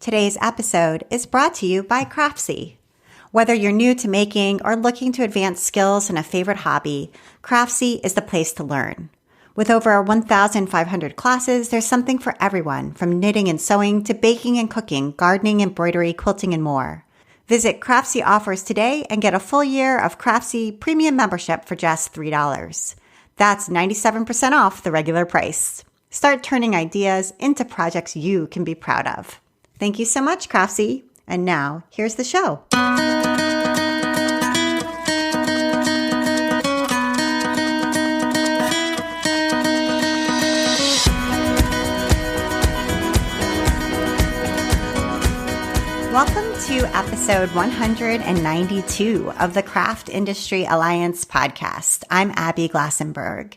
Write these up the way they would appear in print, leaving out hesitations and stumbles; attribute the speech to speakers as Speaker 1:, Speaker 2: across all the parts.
Speaker 1: Today's episode is brought to you by Craftsy. Whether you're new to making or looking to advance skills in a favorite hobby, Craftsy is the place to learn. With over 1,500 classes, there's something for everyone, from knitting and sewing to baking and cooking, gardening, embroidery, quilting, and more. Visit Craftsy offers today and get a full year of Craftsy premium membership for just $3. That's 97% off the regular price. Start turning ideas into projects you can be proud of. Thank you so much, Craftsy. And now, here's the show. Welcome to episode 192 of the Craft Industry Alliance podcast. I'm Abby Glassenberg.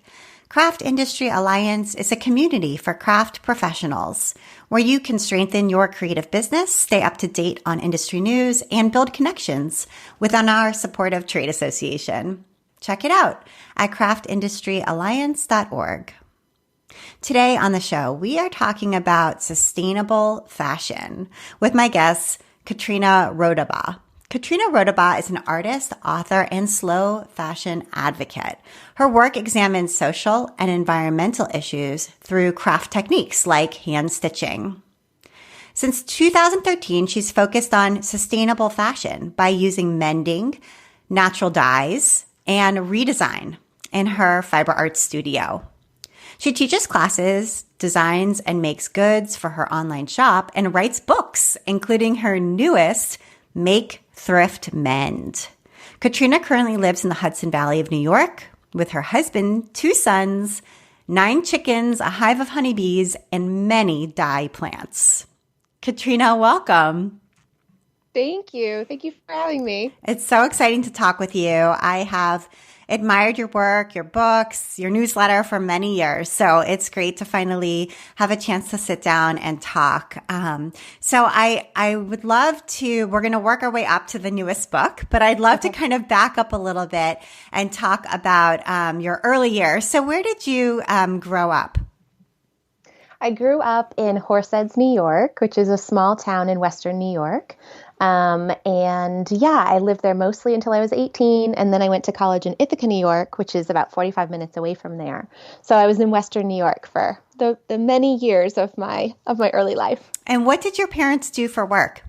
Speaker 1: Craft Industry Alliance is a community for craft professionals where you can strengthen your creative business, stay up to date on industry news, and build connections within our supportive trade association. Check it out at craftindustryalliance.org. Today on the show, we are talking about sustainable fashion with my guest, Katrina Rodabaugh. Katrina Rodabaugh is an artist, author, and slow fashion advocate. Her work examines social and environmental issues through craft techniques like hand stitching. Since 2013, she's focused on sustainable fashion by using mending, natural dyes, and redesign in her fiber art studio. She teaches classes, designs, and makes goods for her online shop, and writes books, including her newest, Make Thrift Mend. Katrina currently lives in the Hudson Valley of New York with her husband, 2 sons, 9 chickens, a hive of honeybees, and many dye plants. Katrina, welcome.
Speaker 2: Thank you. Thank you for having me.
Speaker 1: It's so exciting to talk with you. I have admired your work, your books, your newsletter for many years. So it's great to finally have a chance to sit down and talk. So I would love to, we're going to work our way up to the newest book, but I'd love to kind of back up a little bit and talk about your early years. So where did you grow up?
Speaker 2: I grew up in Horseheads, New York, which is a small town in Western New York. I lived there mostly until I was 18. And then I went to college in Ithaca, New York, which is about 45 minutes away from there. So I was in Western New York for the many years of my early life.
Speaker 1: And what did your parents do for work?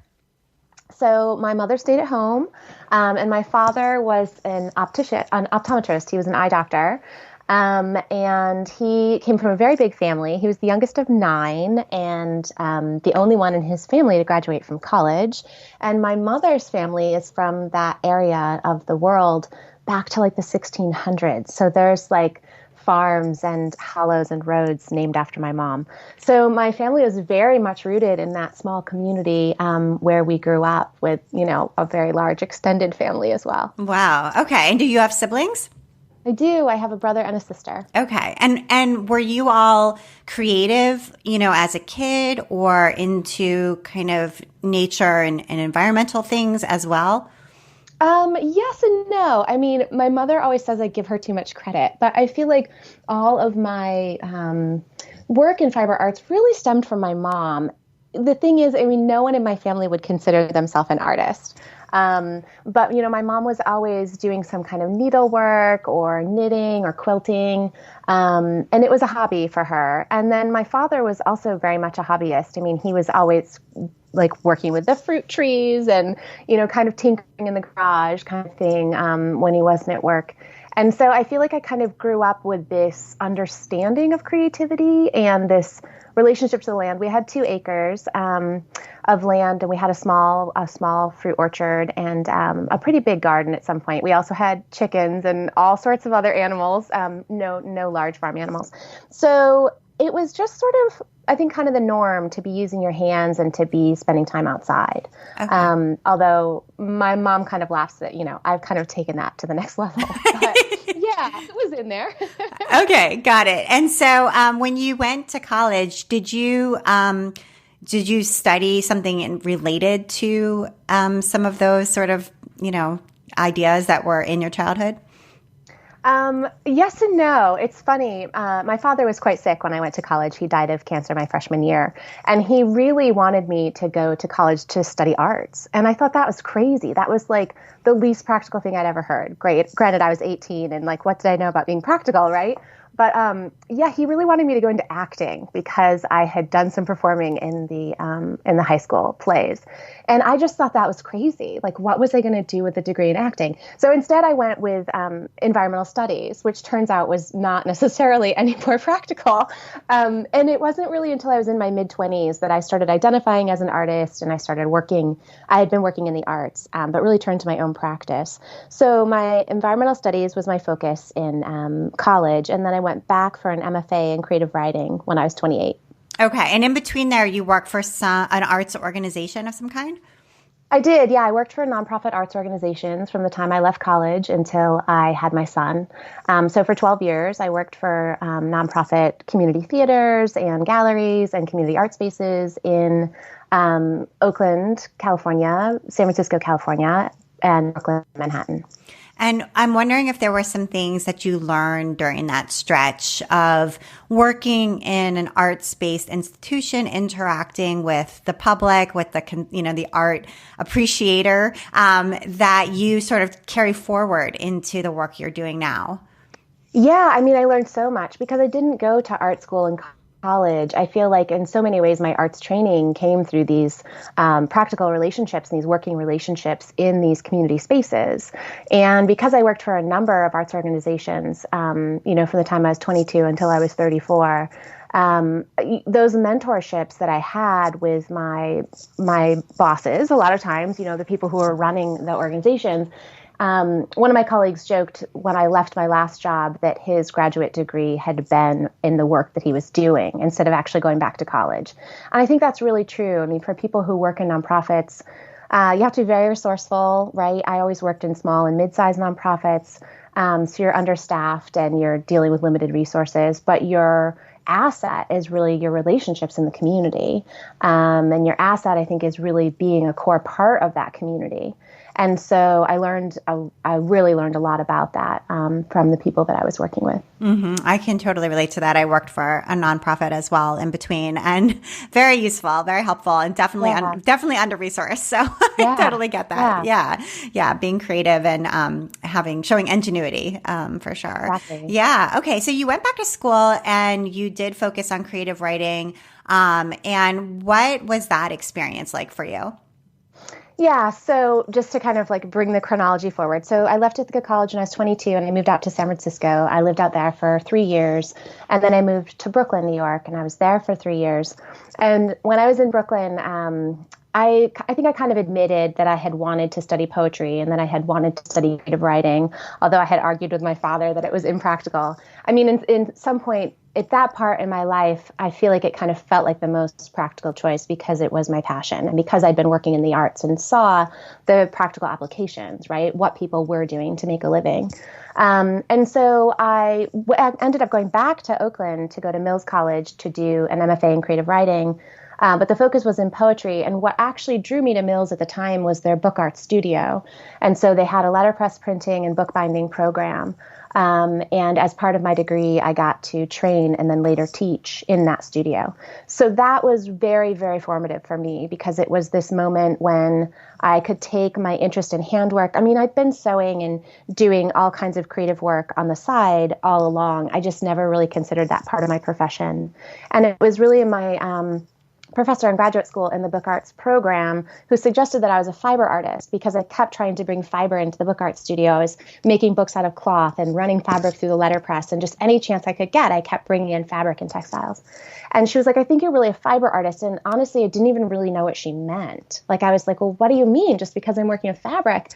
Speaker 2: So my mother stayed at home, and my father was an optometrist. He was an eye doctor. And he came from a very big family. He was the youngest of 9 and the only one in his family to graduate from college. And my mother's family is from that area of the world back to like the 1600s. So there's like farms and hollows and roads named after my mom. So my family was very much rooted in that small community where we grew up with, a very large extended family as well.
Speaker 1: Wow. Okay. And do you have siblings?
Speaker 2: I do. I have a brother and a sister.
Speaker 1: Okay. And were you all creative, as a kid or into kind of nature and environmental things as well?
Speaker 2: Yes and no. I mean, my mother always says I give her too much credit, but I feel like all of my work in fiber arts really stemmed from my mom. The thing is, no one in my family would consider themselves an artist. But my mom was always doing some kind of needlework or knitting or quilting. And it was a hobby for her. And then my father was also very much a hobbyist. He was always like working with the fruit trees and, kind of tinkering in the garage kind of thing, when he wasn't at work. And so I feel like I kind of grew up with this understanding of creativity and this relationship to the land. We had 2 acres of land, and we had a small fruit orchard and a pretty big garden at some point. We also had chickens and all sorts of other animals, no large farm animals. So it was just sort of, I think, kind of the norm to be using your hands and to be spending time outside. Okay. Although my mom kind of laughs that, I've kind of taken that to the next level. But yeah, it was in there.
Speaker 1: Okay, got it. And so when you went to college, did you study something related to some of those sort of, ideas that were in your childhood?
Speaker 2: Yes and no. It's funny. My father was quite sick when I went to college. He died of cancer my freshman year, and he really wanted me to go to college to study arts. And I thought that was crazy. That was like the least practical thing I'd ever heard. Great. Granted, I was 18 and like, what did I know about being practical, right? But yeah, he really wanted me to go into acting because I had done some performing in the high school plays. And I just thought that was crazy. Like, what was I going to do with a degree in acting? So instead, I went with environmental studies, which turns out was not necessarily any more practical. And it wasn't really until I was in my mid-20s that I started identifying as an artist and I started working. I had been working in the arts, but really turned to my own practice. So my environmental studies was my focus in college. And then I went back for an MFA in creative writing when I was 28.
Speaker 1: Okay. And in between there, you work for an arts organization of some kind?
Speaker 2: I did. Yeah. I worked for nonprofit arts organizations from the time I left college until I had my son. So for 12 years, I worked for nonprofit community theaters and galleries and community art spaces in Oakland, California, San Francisco, California, and Brooklyn, Manhattan.
Speaker 1: And I'm wondering if there were some things that you learned during that stretch of working in an arts-based institution, interacting with the public, with the art appreciator, that you sort of carry forward into the work you're doing now.
Speaker 2: Yeah, I mean, I learned so much because I didn't go to art school and college. I feel like in so many ways, my arts training came through these practical relationships and these working relationships in these community spaces. And because I worked for a number of arts organizations, from the time I was 22 until I was 34, those mentorships that I had with my bosses, a lot of times, the people who were running the organizations, one of my colleagues joked when I left my last job that his graduate degree had been in the work that he was doing instead of actually going back to college. And I think that's really true. I mean, for people who work in nonprofits, you have to be very resourceful, right? I always worked in small and mid-sized nonprofits. So you're understaffed and you're dealing with limited resources, but your asset is really your relationships in the community. And your asset, I think, is really being a core part of that community. And so I really learned a lot about that from the people that I was working with.
Speaker 1: Mm-hmm. I can totally relate to that. I worked for a nonprofit as well in between, and very useful, very helpful, and definitely under-resourced. So I totally get that. Yeah. Being creative and showing ingenuity for sure.
Speaker 2: Exactly.
Speaker 1: Yeah. Okay. So you went back to school and you did focus on creative writing. And what was that experience like for you?
Speaker 2: Yeah, so just to kind of like bring the chronology forward. So I left Ithaca College when I was 22 and I moved out to San Francisco. I lived out there for 3 years. And then I moved to Brooklyn, New York, and I was there for 3 years. And when I was in Brooklyn, I think I kind of admitted that I had wanted to study poetry and that I had wanted to study creative writing, although I had argued with my father that it was impractical. I mean, in some point, at that part in my life, I feel like it kind of felt like the most practical choice because it was my passion and because I'd been working in the arts and saw the practical applications, right? What people were doing to make a living. And so I ended up going back to Oakland to go to Mills College to do an MFA in creative writing. But the focus was in poetry. And what actually drew me to Mills at the time was their book art studio. And so they had a letterpress printing and bookbinding program. And as part of my degree, I got to train and then later teach in that studio. So that was very, very formative for me because it was this moment when I could take my interest in handwork. I mean, I've been sewing and doing all kinds of creative work on the side all along. I just never really considered that part of my profession. And it was really in my professor in graduate school in the book arts program who suggested that I was a fiber artist because I kept trying to bring fiber into the book art studio. I was making books out of cloth and running fabric through the letterpress, and just any chance I could get, I kept bringing in fabric and textiles. And she was like, I think you're really a fiber artist. And honestly, I didn't even really know what she meant. Like, I was like, well, what do you mean? Just because I'm working with fabric?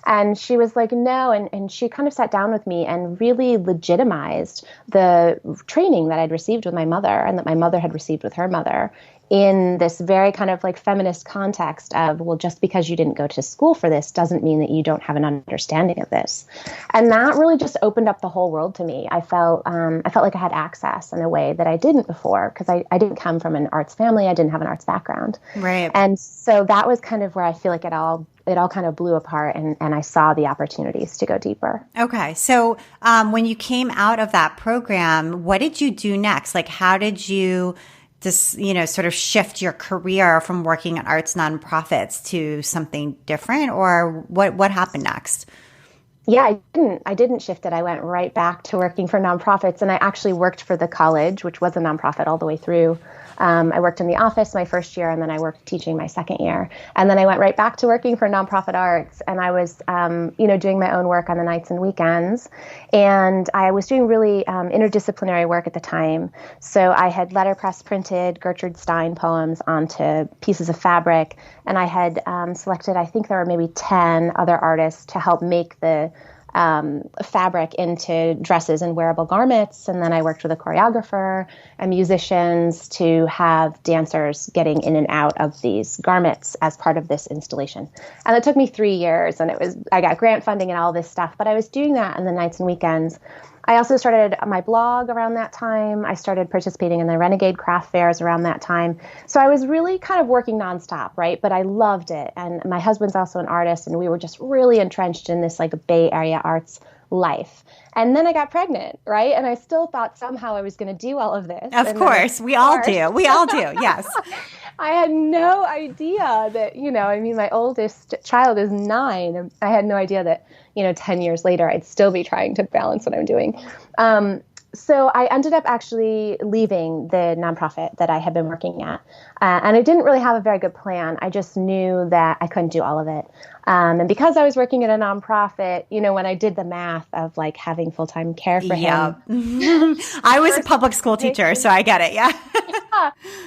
Speaker 2: And she was like, no. And she kind of sat down with me and really legitimized the training that I'd received with my mother and that my mother had received with her mother in this very kind of like feminist context of, well, just because you didn't go to school for this doesn't mean that you don't have an understanding of this. And that really just opened up the whole world to me. I felt like I had access in a way that I didn't before because I didn't come from an arts family. I didn't have an arts background.
Speaker 1: Right.
Speaker 2: And so that was kind of where I feel like it all it all kind of blew apart, and I saw the opportunities to go deeper.
Speaker 1: Okay. So when you came out of that program, what did you do next? Like, how did you just, sort of shift your career from working at arts nonprofits to something different, or what happened next?
Speaker 2: Yeah, I didn't shift it. I went right back to working for nonprofits, and I actually worked for the college, which was a nonprofit all the way through. I worked in the office my first year, and then I worked teaching my second year. And then I went right back to working for nonprofit arts, and I was, doing my own work on the nights and weekends. And I was doing really interdisciplinary work at the time. So I had letterpress printed Gertrude Stein poems onto pieces of fabric, and I had selected, I think there were maybe 10 other artists to help make the fabric into dresses and wearable garments. And then I worked with a choreographer and musicians to have dancers getting in and out of these garments as part of this installation. And it took me 3 years, and I got grant funding and all this stuff, but I was doing that on the nights and weekends. I also started my blog around that time. I started participating in the Renegade craft fairs around that time. So I was really kind of working nonstop, right? But I loved it. And my husband's also an artist, and we were just really entrenched in this like Bay Area arts life. And then I got pregnant, right? And I still thought somehow I was going to do all of this.
Speaker 1: Of course. We all do. We all do. Yes.
Speaker 2: I had no idea that, my oldest child is 9. And I had no idea that, 10 years later, I'd still be trying to balance what I'm doing. So I ended up actually leaving the nonprofit that I had been working at. And I didn't really have a very good plan. I just knew that I couldn't do all of it. And because I was working at a nonprofit, when I did the math of like having full-time care for him.
Speaker 1: I was a public school teacher, so I get it. Yeah.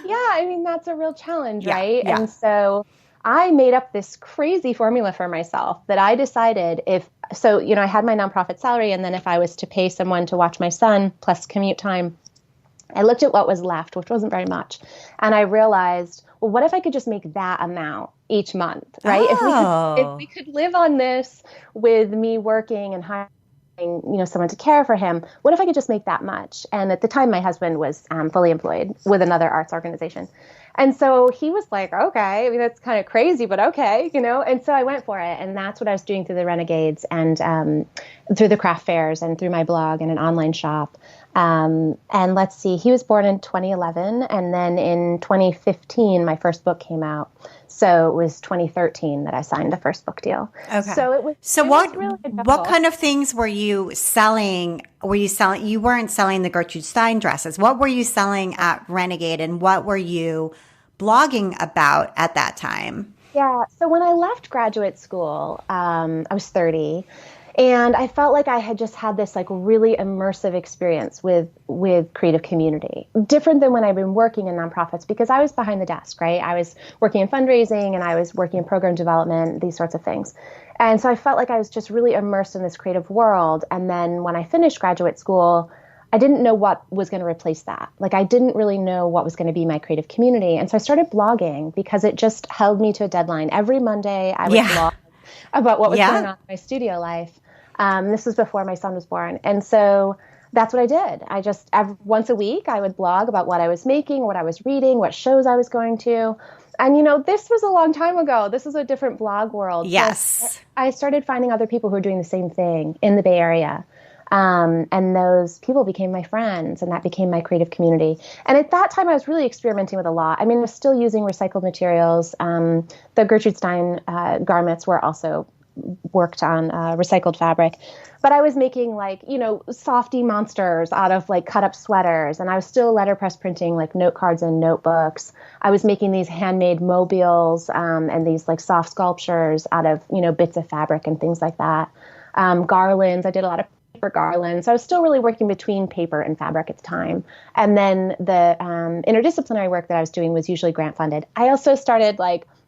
Speaker 2: Yeah. That's a real challenge, right?
Speaker 1: Yeah.
Speaker 2: And so I made up this crazy formula for myself that I decided I had my nonprofit salary, and then if I was to pay someone to watch my son plus commute time, I looked at what was left, which wasn't very much. And I realized, well, what if I could just make that amount each month, right?
Speaker 1: Oh.
Speaker 2: If we could live on this with me working and hiring someone to care for him, what if I could just make that much? And at the time, my husband was fully employed with another arts organization. And so he was like, okay, that's kind of crazy, but okay, And so I went for it. And that's what I was doing through the Renegades and through the craft fairs and through my blog and an online shop. And let's see, he was born in 2011. And then in 2015, my first book came out. So it was 2013 that I signed the first book deal.
Speaker 1: Okay.
Speaker 2: So it was.
Speaker 1: So
Speaker 2: was really difficult.
Speaker 1: What kind of things were you selling? You weren't selling the Gertrude Stein dresses. What were you selling at Renegade, and what were you blogging about at that time?
Speaker 2: Yeah. So when I left graduate school, I was 30. And I felt like I had just had this like really immersive experience with creative community, different than when I've been working in nonprofits, because I was behind the desk, right? I was working in fundraising, and I was working in program development, these sorts of things. And so I felt like I was just really immersed in this creative world. And then when I finished graduate school, I didn't know what was going to replace that. Like, I didn't really know what was going to be my creative community. And so I started blogging because it just held me to a deadline. Every Monday I would blog about what was going on in my studio life. This was before my son was born. And so that's what I did. I just, once a week, I would blog about what I was making, what I was reading, what shows I was going to. And, this was a long time ago. This was a different blog world.
Speaker 1: Yes.
Speaker 2: So I started finding other people who were doing the same thing in the Bay Area. And those people became my friends, and that became my creative community. And at that time, I was really experimenting with a lot. I was still using recycled materials. The Gertrude Stein garments were also worked on recycled fabric. But I was making softy monsters out of cut up sweaters. And I was still letterpress printing note cards and notebooks. I was making these handmade mobiles and these soft sculptures out of, bits of fabric and things like that. Garlands. I did a lot of paper garlands. So I was still really working between paper and fabric at the time. And then the interdisciplinary work that I was doing was usually grant funded. I also started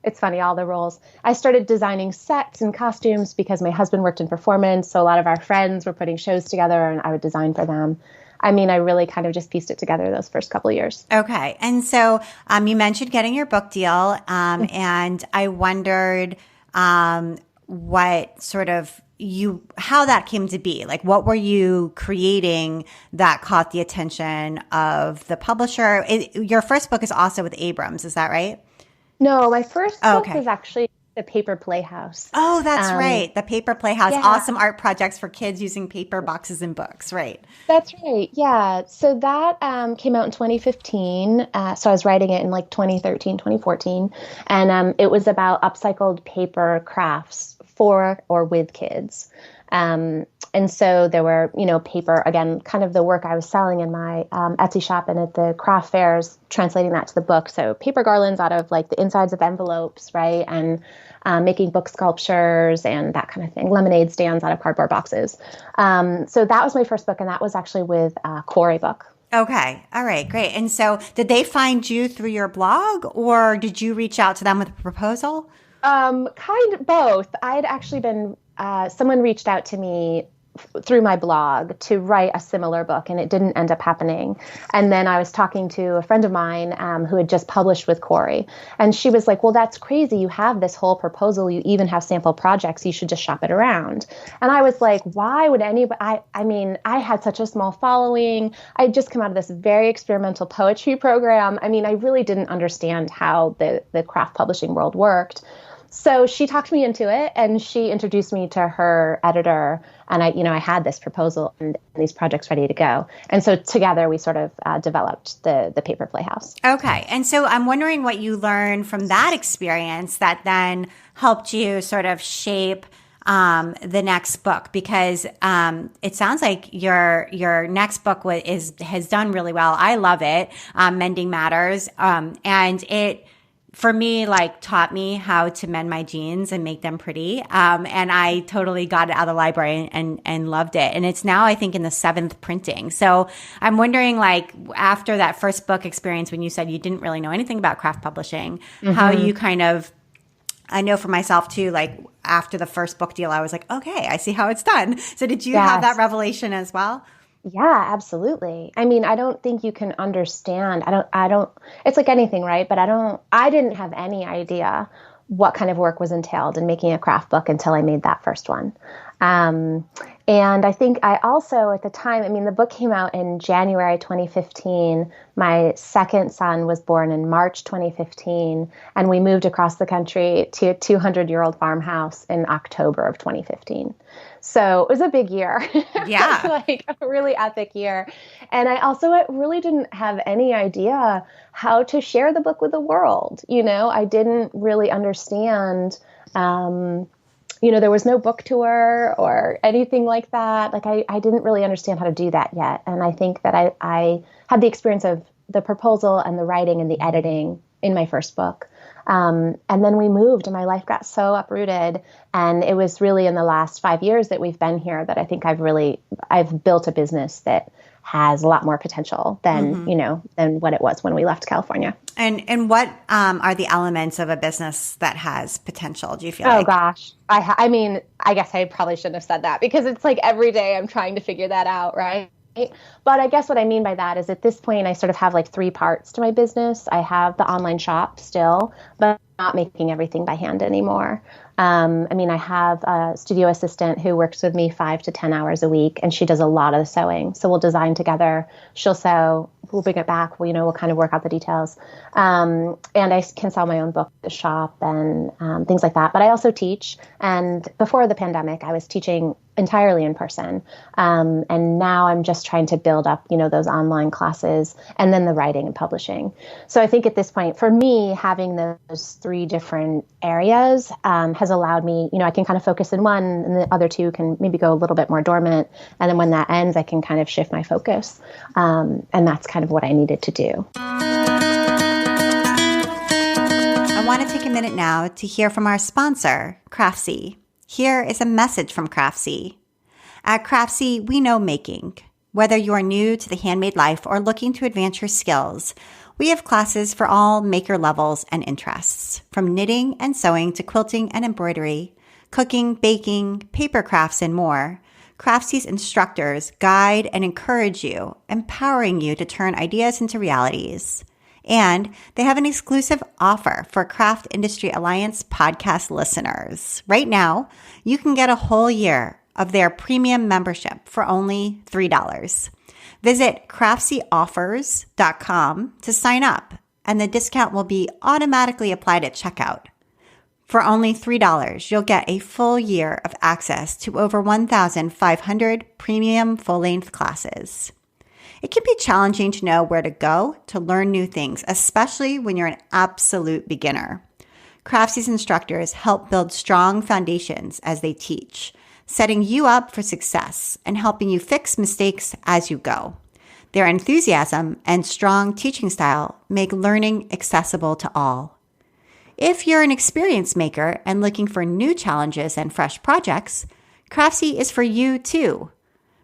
Speaker 2: it's funny, all the roles. I started designing sets and costumes because my husband worked in performance. So a lot of our friends were putting shows together, and I would design for them. I really kind of just pieced it together those first couple of years.
Speaker 1: Okay. And so you mentioned getting your book deal, and I wondered what sort of how that came to be. What were you creating that caught the attention of the publisher? Your first book is also with Abrams, is that right?
Speaker 2: No, my first book was actually the Paper Playhouse.
Speaker 1: Oh, that's right. The Paper Playhouse.
Speaker 2: Yeah.
Speaker 1: Awesome art projects for kids using paper boxes and books. Right.
Speaker 2: That's right. Yeah. So that came out in 2015. So I was writing it in like 2013, 2014. And it was about upcycled paper crafts for or with kids. And so there were, paper, again, kind of the work I was selling in my Etsy shop and at the craft fairs, translating that to the book. So paper garlands out of like the insides of envelopes, right? And making book sculptures and that kind of thing, lemonade stands out of cardboard boxes. So that was my first book, and that was actually with Corey Book.
Speaker 1: Okay. All right. Great. And so did they find you through your blog, or did you reach out to them with a proposal?
Speaker 2: Kind of both. I had actually been, someone reached out to me through my blog to write a similar book, and it didn't end up happening. And then I was talking to a friend of mine who had just published with Corey, and she was like, well, that's crazy. You have this whole proposal. You even have sample projects. You should just shop it around. And I was like, why would anybody? I mean, I had such a small following. I had just come out of this very experimental poetry program. I mean, I really didn't understand how the craft publishing world worked. So she talked me into it, and she introduced me to her editor, and I had this proposal and these projects ready to go. And so together we sort of developed the Paper Playhouse. Okay.
Speaker 1: And so I'm wondering what you learned from that experience that then helped you sort of shape the next book, because it sounds like your next book has done really well. I love it, Mending Matters, and it, for me, like taught me how to mend my jeans and make them pretty. And I totally got it out of the library and loved it. And it's now, I think, in the 7th printing. So I'm wondering, like, after that first book experience, when you said you didn't really know anything about craft publishing, how you kind of, I know for myself too, like after the first book deal, I was like, okay, I see how it's done. So did you have that revelation as well?
Speaker 2: Yeah, absolutely. I mean, I don't think you can understand. I don't, it's like anything, right? But I didn't have any idea what kind of work was entailed in making a craft book until I made that first one. And I think I also, at the time, I mean, the book came out in January 2015. My second son was born in March 2015, and we moved across the country to a 200-year-old farmhouse in October of 2015. So it was a big year.
Speaker 1: Yeah.
Speaker 2: Like a really epic year. And I also really didn't have any idea how to share the book with the world. I didn't really understand, there was no book tour or anything like that. Like I didn't really understand how to do that yet. And I think that I had the experience of the proposal and the writing and the editing in my first book. And then we moved and my life got so uprooted. And it was really in the last 5 years that we've been here that I think I've built a business that has a lot more potential than, than what it was when we left California.
Speaker 1: And what are the elements of a business that has potential, do you feel like?
Speaker 2: Oh, gosh. I mean, I guess I probably shouldn't have said that, because it's like every day I'm trying to figure that out, right? But I guess what I mean by that is at this point, I sort of have like 3 parts to my business. I have the online shop still, but I'm not making everything by hand anymore. I have a studio assistant who works with me 5 to 10 hours a week, and she does a lot of the sewing. So we'll design together. She'll sew. We'll bring it back. We'll kind of work out the details. And I can sell my own book at the shop and things like that. But I also teach. And before the pandemic, I was teaching entirely in person. And now I'm just trying to build up, those online classes and then the writing and publishing. So I think at this point, for me, having those 3 different areas has allowed me, I can kind of focus in one, and the other 2 can maybe go a little bit more dormant. And then when that ends, I can kind of shift my focus. And that's kind of what I needed to do.
Speaker 1: I want to take a minute now to hear from our sponsor, Craftsy. Here is a message from Craftsy. At Craftsy, we know making. Whether you are new to the handmade life or looking to advance your skills, we have classes for all maker levels and interests, from knitting and sewing to quilting and embroidery, cooking, baking, paper crafts, and more. Craftsy's instructors guide and encourage you, empowering you to turn ideas into realities. And they have an exclusive offer for Craft Industry Alliance podcast listeners. Right now, you can get a whole year of their premium membership for only $3. Visit craftseyoffers.com to sign up, and the discount will be automatically applied at checkout. For only $3, you'll get a full year of access to over 1,500 premium full-length classes. It can be challenging to know where to go to learn new things, especially when you're an absolute beginner. Craftsy's instructors help build strong foundations as they teach, setting you up for success and helping you fix mistakes as you go. Their enthusiasm and strong teaching style make learning accessible to all. If you're an experienced maker and looking for new challenges and fresh projects, Craftsy is for you too.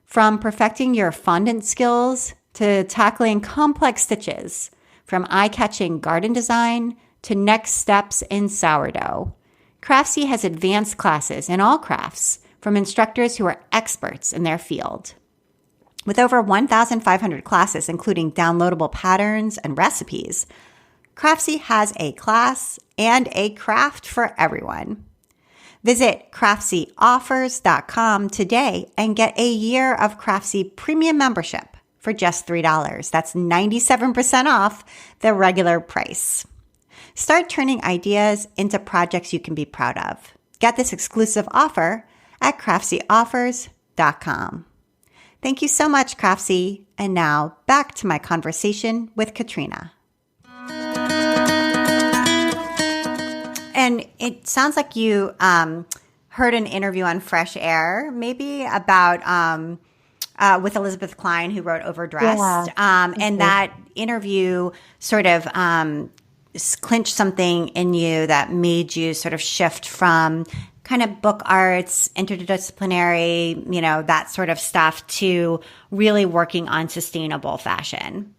Speaker 1: From perfecting your fondant skills to tackling complex stitches, from eye-catching garden design to next steps in sourdough, Craftsy has advanced classes in all crafts from instructors who are experts in their field. With over 1,500 classes, including downloadable patterns and recipes, Craftsy has a class and a craft for everyone. Visit CraftsyOffers.com today and get a year of Craftsy premium membership for just $3. That's 97% off the regular price. Start turning ideas into projects you can be proud of. Get this exclusive offer at CraftsyOffers.com. Thank you so much, Craftsy. And now back to my conversation with Katrina. And it sounds like you heard an interview on Fresh Air, maybe about with Elizabeth Klein, who wrote Overdressed. Yeah. And that interview sort of clinched something in you that made you sort of shift from kind of book arts, interdisciplinary, that sort of stuff, to really working on sustainable fashion.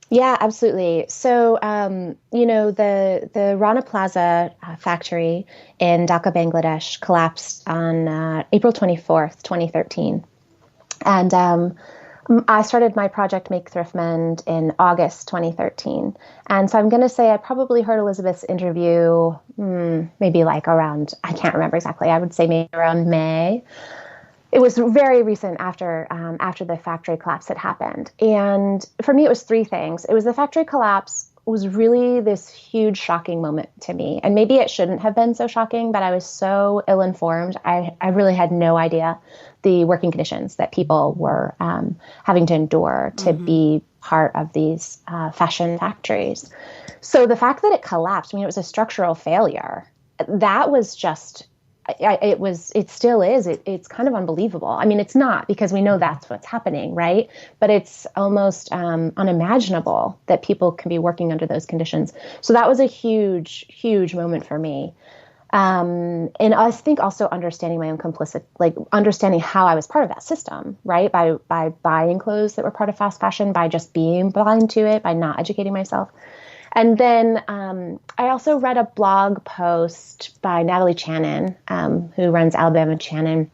Speaker 2: Yeah, absolutely. So, the Rana Plaza factory in Dhaka, Bangladesh collapsed on April 24th, 2013. And I started my project Make Thrift Mend in August 2013. And so I'm going to say I probably heard Elizabeth's interview maybe like around, I can't remember exactly, I would say maybe around May. It was very recent after the factory collapse had happened. And for me, it was three things. It was the factory collapse was really this huge shocking moment to me. And maybe it shouldn't have been so shocking, but I was so ill-informed. I really had no idea the working conditions that people were having to endure to be part of these fashion factories. So the fact that it collapsed, it was a structural failure. That was just... it still is. It's kind of unbelievable. It's not, because we know that's what's happening, right? But it's almost unimaginable that people can be working under those conditions. So that was a huge, huge moment for me. And I think also understanding my own understanding how I was part of that system, right? By buying clothes that were part of fast fashion, by just being blind to it, by not educating myself. And then I also read a blog post by Natalie Channon, who runs Alabama Channon,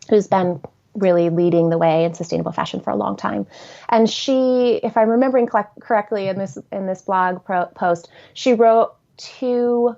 Speaker 2: who's been really leading the way in sustainable fashion for a long time. And she, if I'm remembering correctly in this blog post, she wrote to,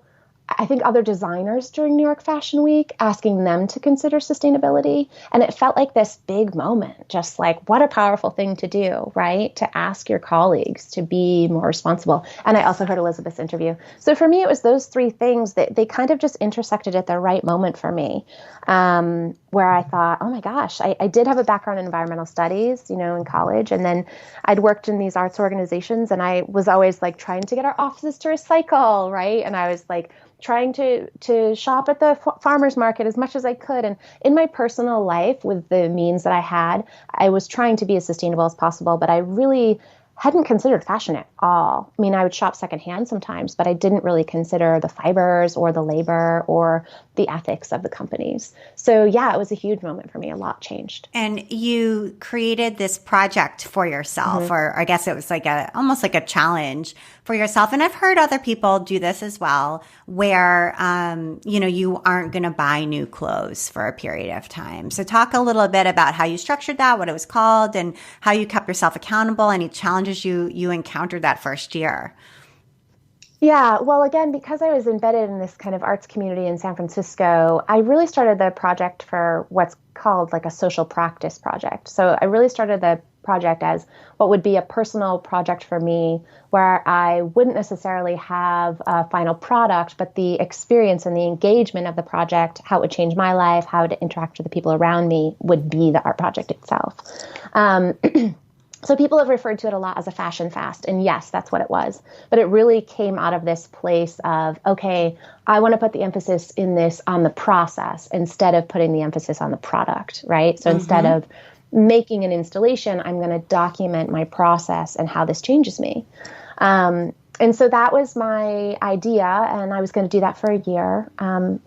Speaker 2: I think, other designers during New York Fashion Week, asking them to consider sustainability. And it felt like this big moment, just like, what a powerful thing to do, right? To ask your colleagues to be more responsible. And I also heard Elizabeth's interview. So for me, it was those three things that they kind of just intersected at the right moment for me, where I thought, oh my gosh, I did have a background in environmental studies, in college. And then I'd worked in these arts organizations, and I was always like trying to get our offices to recycle, right? And I was like, trying to shop at the farmer's market as much as I could. And in my personal life, with the means that I had, I was trying to be as sustainable as possible, but I really hadn't considered fashion at all. I would shop secondhand sometimes, but I didn't really consider the fibers or the labor or the ethics of the companies. So yeah, it was a huge moment for me. A lot changed.
Speaker 1: And you created this project for yourself, or I guess it was like almost like a challenge for yourself. And I've heard other people do this as well, where, you aren't going to buy new clothes for a period of time. So talk a little bit about how you structured that, what it was called, and how you kept yourself accountable, any challenges you encountered that first year.
Speaker 2: Yeah, well, again, because I was embedded in this kind of arts community in San Francisco, I really started the project for what's called like a social practice project. So I really started the project as what would be a personal project for me, where I wouldn't necessarily have a final product, but the experience and the engagement of the project, how it would change my life, how to interact with the people around me, would be the art project itself. So people have referred to it a lot as a fashion fast. And yes, that's what it was. But it really came out of this place of, okay, I want to put the emphasis in this on the process instead of putting the emphasis on the product, right? So instead of making an installation, I'm going to document my process and how this changes me. And so that was my idea. And I was going to do that for a year.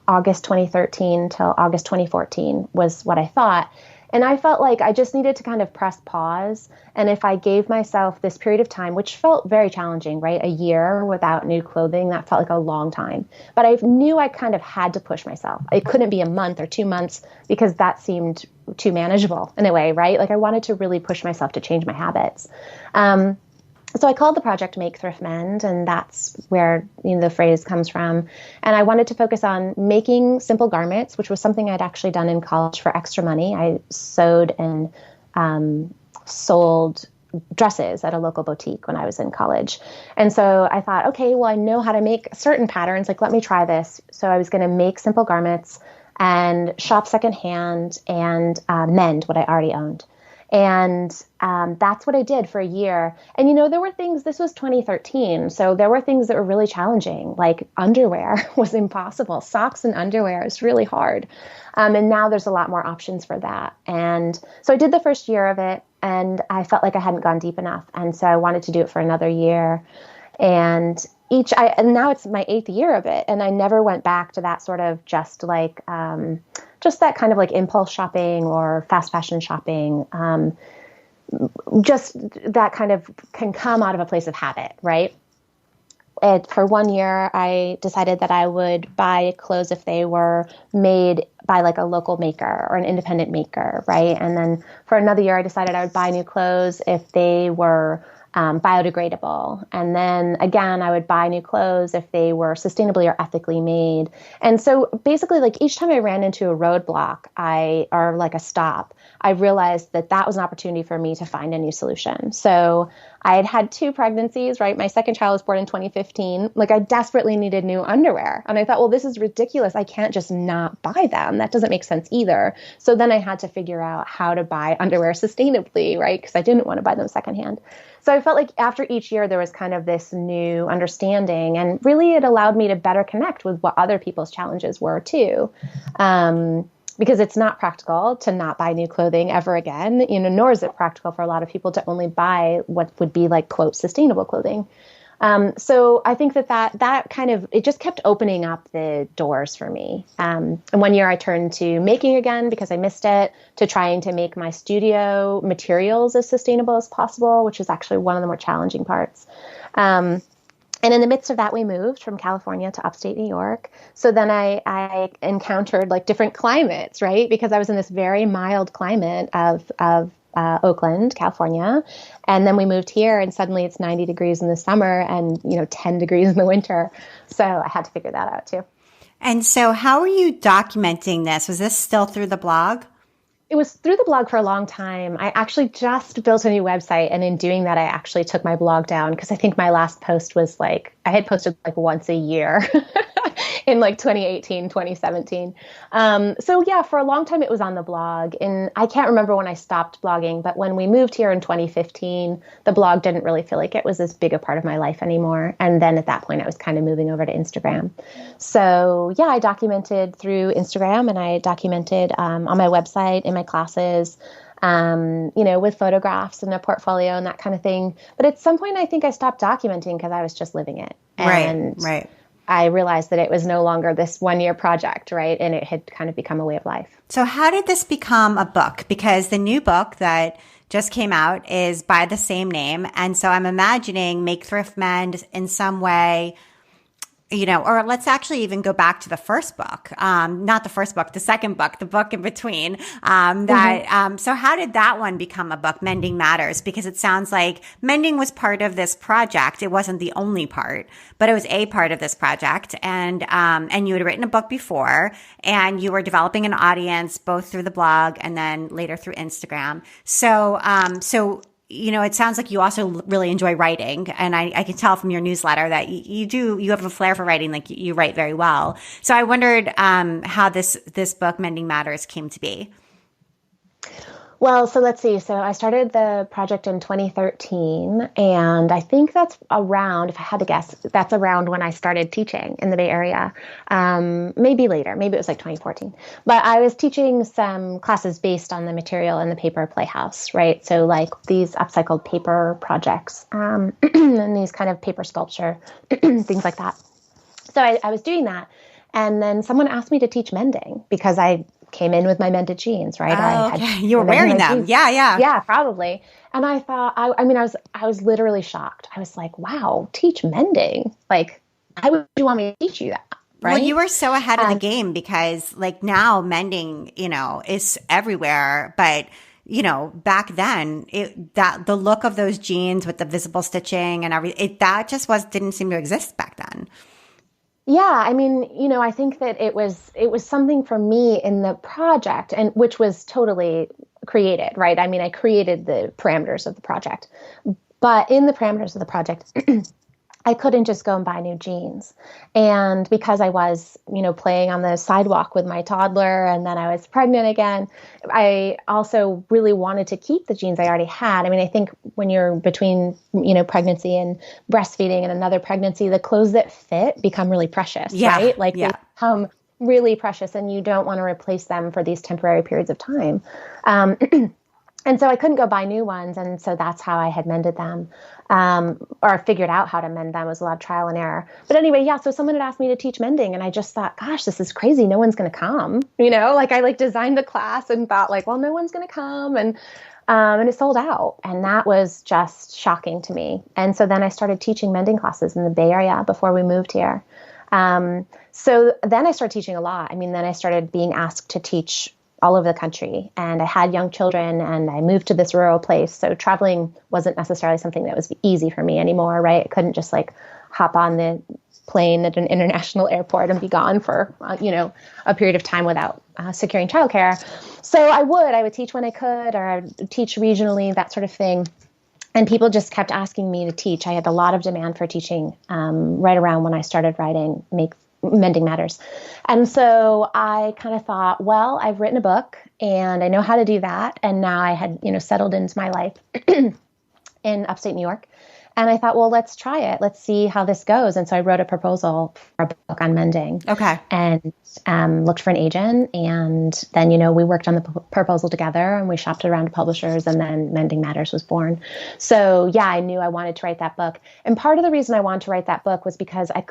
Speaker 2: August 2013 till August 2014 was what I thought. And I felt like I just needed to kind of press pause. And if I gave myself this period of time, which felt very challenging, right? A year without new clothing, that felt like a long time. But I knew I kind of had to push myself. It couldn't be a month or 2 months because that seemed too manageable in a way, right? Like I wanted to really push myself to change my habits. So I called the project Make Thrift Mend, and that's where the phrase comes from. And I wanted to focus on making simple garments, which was something I'd actually done in college for extra money. I sewed and sold dresses at a local boutique when I was in college. And so I thought, okay, well, I know how to make certain patterns. Like, let me try this. So I was going to make simple garments and shop secondhand and mend what I already owned. And that's what I did for a year. And, there were things, this was 2013. So there were things that were really challenging, like underwear was impossible. Socks and underwear is really hard. And now there's a lot more options for that. And so I did the first year of it and I felt like I hadn't gone deep enough. And so I wanted to do it for another year. And now it's my 8th year of it. And I never went back to that sort of just that kind of like impulse shopping or fast fashion shopping. Just that kind of can come out of a place of habit, right? For 1 year, I decided that I would buy clothes if they were made by like a local maker or an independent maker, right? And then for another year, I decided I would buy new clothes if they were biodegradable. And then again, I would buy new clothes if they were sustainably or ethically made. And so basically, like each time I ran into a roadblock, or like a stop, I realized that that was an opportunity for me to find a new solution. So I had 2 pregnancies, right? My second child was born in 2015. Like I desperately needed new underwear. And I thought, well, this is ridiculous. I can't just not buy them. That doesn't make sense either. So then I had to figure out how to buy underwear sustainably, right? Because I didn't want to buy them secondhand. So I felt like after each year, there was kind of this new understanding, and really it allowed me to better connect with what other people's challenges were too. Because it's not practical to not buy new clothing ever again, nor is it practical for a lot of people to only buy what would be like, quote, sustainable clothing. So I think that kind of, it just kept opening up the doors for me. And 1 year I turned to making again because I missed it, to trying to make my studio materials as sustainable as possible, which is actually one of the more challenging parts. And in the midst of that, we moved from California to upstate New York. So then I encountered like different climates, right? Because I was in this very mild climate of Oakland, California. And then we moved here and suddenly it's 90 degrees in the summer and, 10 degrees in the winter. So I had to figure that out too.
Speaker 1: And so how are you documenting this? Was this still through the blog?
Speaker 2: It was through the blog for a long time. I actually just built a new website. And in doing that, I actually took my blog down because I think my last post was I had posted once a year in 2018, 2017. So yeah, for a long time it was on the blog. And I can't remember when I stopped blogging, but when we moved here in 2015, the blog didn't really feel like it was as big a part of my life anymore. And then at that point, I was kind of moving over to Instagram. So yeah, I documented through Instagram and I documented on my website, in my classes, with photographs and a portfolio and that kind of thing. But at some point, I think I stopped documenting because I was just living it. And
Speaker 1: right.
Speaker 2: I realized that it was no longer this 1 year project, right? And it had kind of become a way of life.
Speaker 1: So how did this become a book? Because the new book that just came out is by the same name. And so I'm imagining Make Thrift Mend in some way or let's actually even go back to the first book, not the first book, the second book, the book in between, so how did that one become a book, Mending Matters? Because it sounds like mending was part of this project. It wasn't the only part, but it was a part of this project. And you had written a book before, and you were developing an audience both through the blog and then later through Instagram. So it sounds like you also really enjoy writing. And I can tell from your newsletter that you have a flair for writing, like you write very well. So I wondered how this book, Mending Matters, came to be.
Speaker 2: Well, so let's see. So I started the project in 2013, and I think that's around, if I had to guess, that's around when I started teaching in the Bay Area. Maybe later, maybe it was like 2014. But I was teaching some classes based on the material in the paper playhouse, right? So like these upcycled paper projects and these kind of paper sculpture, things like that. So I was doing that. And then someone asked me to teach mending because I came in with my mended jeans, right?
Speaker 1: Oh, okay. You were wearing them.
Speaker 2: Jeans.
Speaker 1: Yeah.
Speaker 2: Yeah, probably. And I thought, I was literally shocked. I was like, wow, teach mending. Like, why would you want me to teach you that? Right?
Speaker 1: Well, you were so ahead of the game because like now mending, is everywhere. But, back then the look of those jeans with the visible stitching and everything, that just didn't seem to exist back then.
Speaker 2: Yeah, I think that it was something for me in the project, and which was totally created, right? I created the parameters of the project, but in the parameters of the project, I couldn't just go and buy new jeans. And because I was, playing on the sidewalk with my toddler, and then I was pregnant again, I also really wanted to keep the jeans I already had. I think when you're between, pregnancy and breastfeeding and another pregnancy, the clothes that fit become really precious, right? Like they become really precious, and you don't want to replace them for these temporary periods of time. And so I couldn't go buy new ones. And so that's how I had mended them, or figured out how to mend them. It was a lot of trial and error. But anyway, so someone had asked me to teach mending, and I just thought, gosh, this is crazy. No one's going to come, I designed the class and thought well, no one's going to come. And it sold out. And that was just shocking to me. And so then I started teaching mending classes in the Bay Area before we moved here. So then I started teaching a lot. Then I started being asked to teach all over the country, and I had young children, and I moved to this rural place. So traveling wasn't necessarily something that was easy for me anymore, right? I couldn't just hop on the plane at an international airport and be gone for, a period of time without securing childcare. So I would teach when I could, or I would teach regionally, that sort of thing. And people just kept asking me to teach. I had a lot of demand for teaching right around when I started writing Mending Matters. And so I kind of thought, well, I've written a book and I know how to do that. And now I had, settled into my life in upstate New York. And I thought, well, let's try it. Let's see how this goes. And so I wrote a proposal for a book on mending. Okay. And looked for an agent. And then, we worked on the proposal together, and we shopped around to publishers, and then Mending Matters was born. So yeah, I knew I wanted to write that book. And part of the reason I wanted to write that book was because I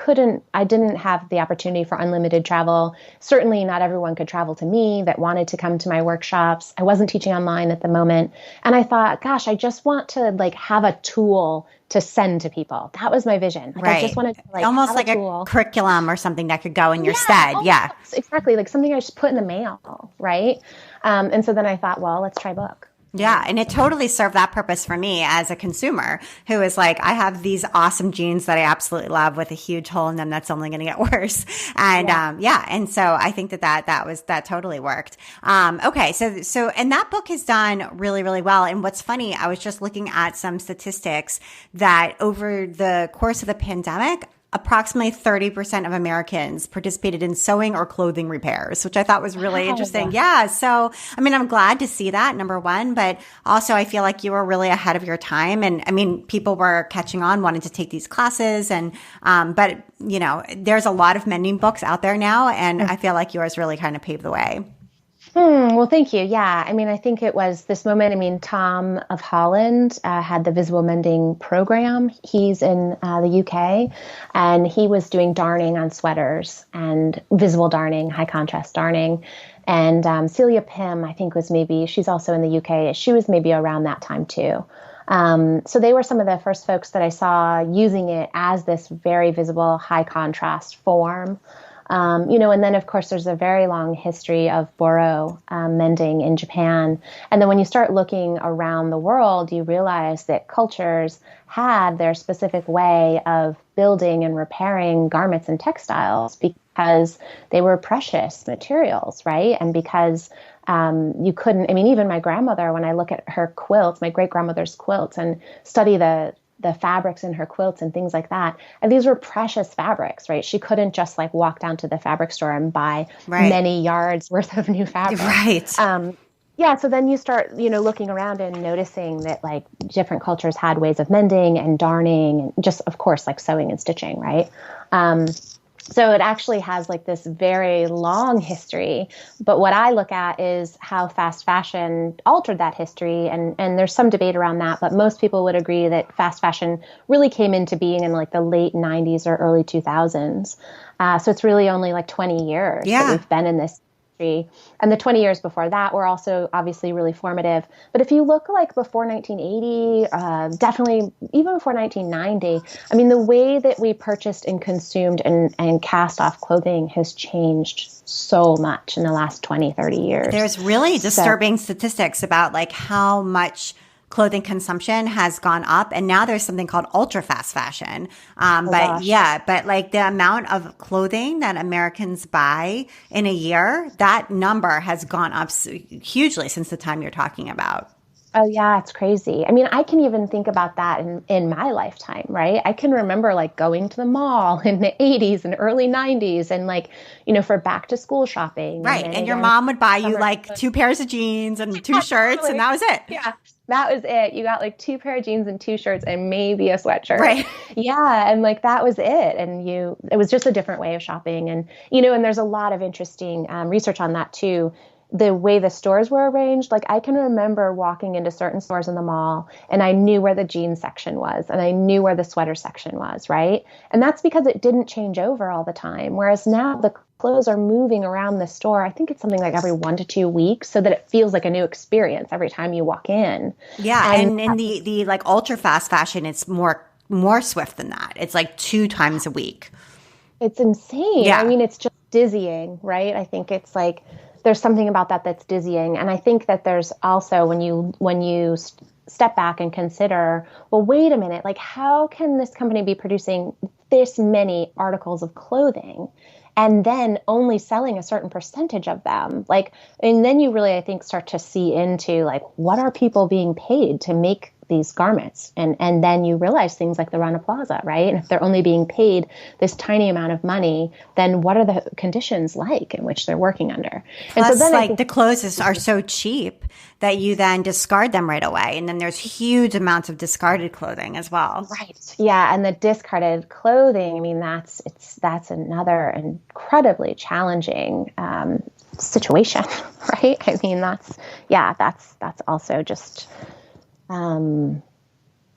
Speaker 2: didn't have the opportunity for unlimited travel. Certainly not everyone could travel to me that wanted to come to my workshops. I wasn't teaching online at the moment. And I thought, gosh, I just want to have a tool to send to people. That was my vision.
Speaker 1: Right.
Speaker 2: I just wanted to
Speaker 1: almost like a curriculum or something that could go in your stead.
Speaker 2: Almost.
Speaker 1: Yeah,
Speaker 2: exactly. Like something I just put in the mail. Right. And so then I thought, well, let's try a book.
Speaker 1: Yeah. And it totally served that purpose for me as a consumer who is like, I have these awesome jeans that I absolutely love with a huge hole in them that's only going to get worse. And and so I think that totally worked. Okay. So and that book has done really, really well. And what's funny, I was just looking at some statistics that over the course of the pandemic, approximately 30% of Americans participated in sewing or clothing repairs, which I thought was really interesting. Yeah. So, I'm glad to see that, number one, but also I feel like you were really ahead of your time. And people were catching on, wanting to take these classes. And, but there's a lot of mending books out there now. And I feel like yours really kind of paved the way.
Speaker 2: Well, thank you. Yeah. I think it was this moment. Tom of Holland had the Visible Mending program. He's in the UK, and he was doing darning on sweaters and visible darning, high contrast darning. And Celia Pym, I think she's also in the UK. She was maybe around that time too. So they were some of the first folks that I saw using it as this very visible high contrast form. And then of course there's a very long history of boro mending in Japan. And then when you start looking around the world, you realize that cultures had their specific way of building and repairing garments and textiles because they were precious materials, right? And because you couldn't, even my grandmother, when I look at her quilts, my great grandmother's quilts, and study the fabrics in her quilts and things like that. And these were precious fabrics, right? She couldn't just like walk down to the fabric store and buy many yards worth of new fabric.
Speaker 1: Right.
Speaker 2: So then you start, looking around and noticing that like different cultures had ways of mending and darning and just, of course, like sewing and stitching, right? So it actually has like this very long history. But what I look at is how fast fashion altered that history. And there's some debate around that, but most people would agree that fast fashion really came into being in like the late 90s or early 2000s. So it's really only like 20 years that we've been in this industry. And the 20 years before that were also obviously really formative. But if you look like before 1980, definitely even before 1990, the way that we purchased and consumed and cast off clothing has changed so much in the last 20, 30 years.
Speaker 1: There's really disturbing statistics about like how much clothing consumption has gone up, and now there's something called ultra fast fashion. But like the amount of clothing that Americans buy in a year, that number has gone up hugely since the time you're talking about.
Speaker 2: Oh yeah, it's crazy. I can even think about that in my lifetime, right? I can remember like going to the mall in the 80s and early 90s and like, for back to school shopping.
Speaker 1: Right. And your mom would buy you like 2 pairs of jeans and 2 shirts and that was it.
Speaker 2: Yeah. That was it. You got like 2 pair of jeans and 2 shirts and maybe a sweatshirt.
Speaker 1: Right.
Speaker 2: Yeah. And like, that was it. And it was just a different way of shopping. And, and there's a lot of interesting research on that too. The way the stores were arranged, like I can remember walking into certain stores in the mall and I knew where the jeans section was and I knew where the sweater section was, right? And that's because it didn't change over all the time. Whereas now the clothes are moving around the store. I think it's something like every 1 to 2 weeks so that it feels like a new experience every time you walk in.
Speaker 1: Yeah. And in the like ultra fast fashion, it's more swift than that. It's like 2 times a week.
Speaker 2: It's insane.
Speaker 1: Yeah.
Speaker 2: It's just dizzying, right? I think it's like, there's something about that that's dizzying. And I think that there's also when you step back and consider, well, wait a minute, like how can this company be producing this many articles of clothing and then only selling a certain percentage of them? Like, and then you really, I think, start to see into like, what are people being paid to make these garments? And then you realize things like the Rana Plaza, right? And if they're only being paid this tiny amount of money, then what are the conditions like in which they're working under?
Speaker 1: Plus, and so then the clothes are so cheap that you then discard them right away. And then there's huge amounts of discarded clothing as well.
Speaker 2: Right. Yeah. And the discarded clothing, that's another incredibly challenging situation, right? That's also just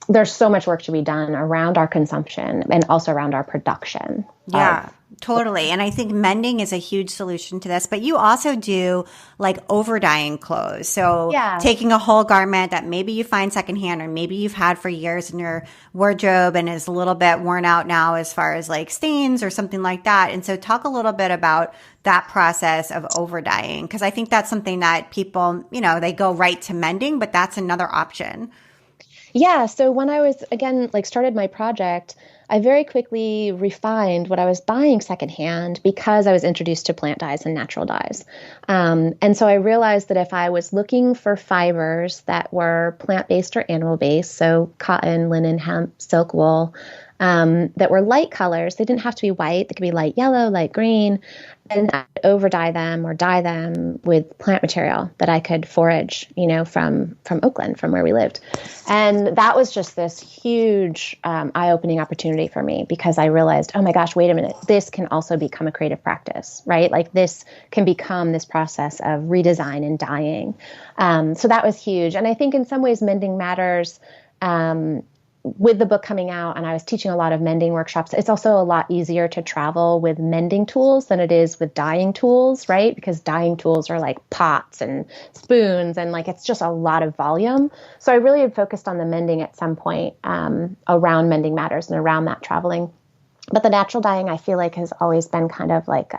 Speaker 2: there's so much work to be done around our consumption and also around our production.
Speaker 1: Yeah, totally. And I think mending is a huge solution to this, but you also do like over dyeing clothes. So taking a whole garment that maybe you find secondhand or maybe you've had for years in your wardrobe and is a little bit worn out now as far as like stains or something like that. And so talk a little bit about that process of over dyeing, because I think that's something that people, they go right to mending, but that's another option.
Speaker 2: Yeah. So when I was, again, like started my project, I very quickly refined what I was buying secondhand because I was introduced to plant dyes and natural dyes. And so I realized that if I was looking for fibers that were plant-based or animal-based, so cotton, linen, hemp, silk, wool, that were light colors, they didn't have to be white, they could be light yellow, light green, and I'd over dye them or dye them with plant material that I could forage, from Oakland, from where we lived. And that was just this huge eye-opening opportunity for me because I realized, oh my gosh, wait a minute, this can also become a creative practice, right? Like this can become this process of redesign and dyeing. So that was huge. And I think in some ways mending matters with the book coming out and I was teaching a lot of mending workshops, it's also a lot easier to travel with mending tools than it is with dyeing tools, right? Because dyeing tools are like pots and spoons and like it's just a lot of volume. So I really had focused on the mending at some point around Mending Matters and around that traveling. But the natural dyeing, I feel like, has always been kind of like,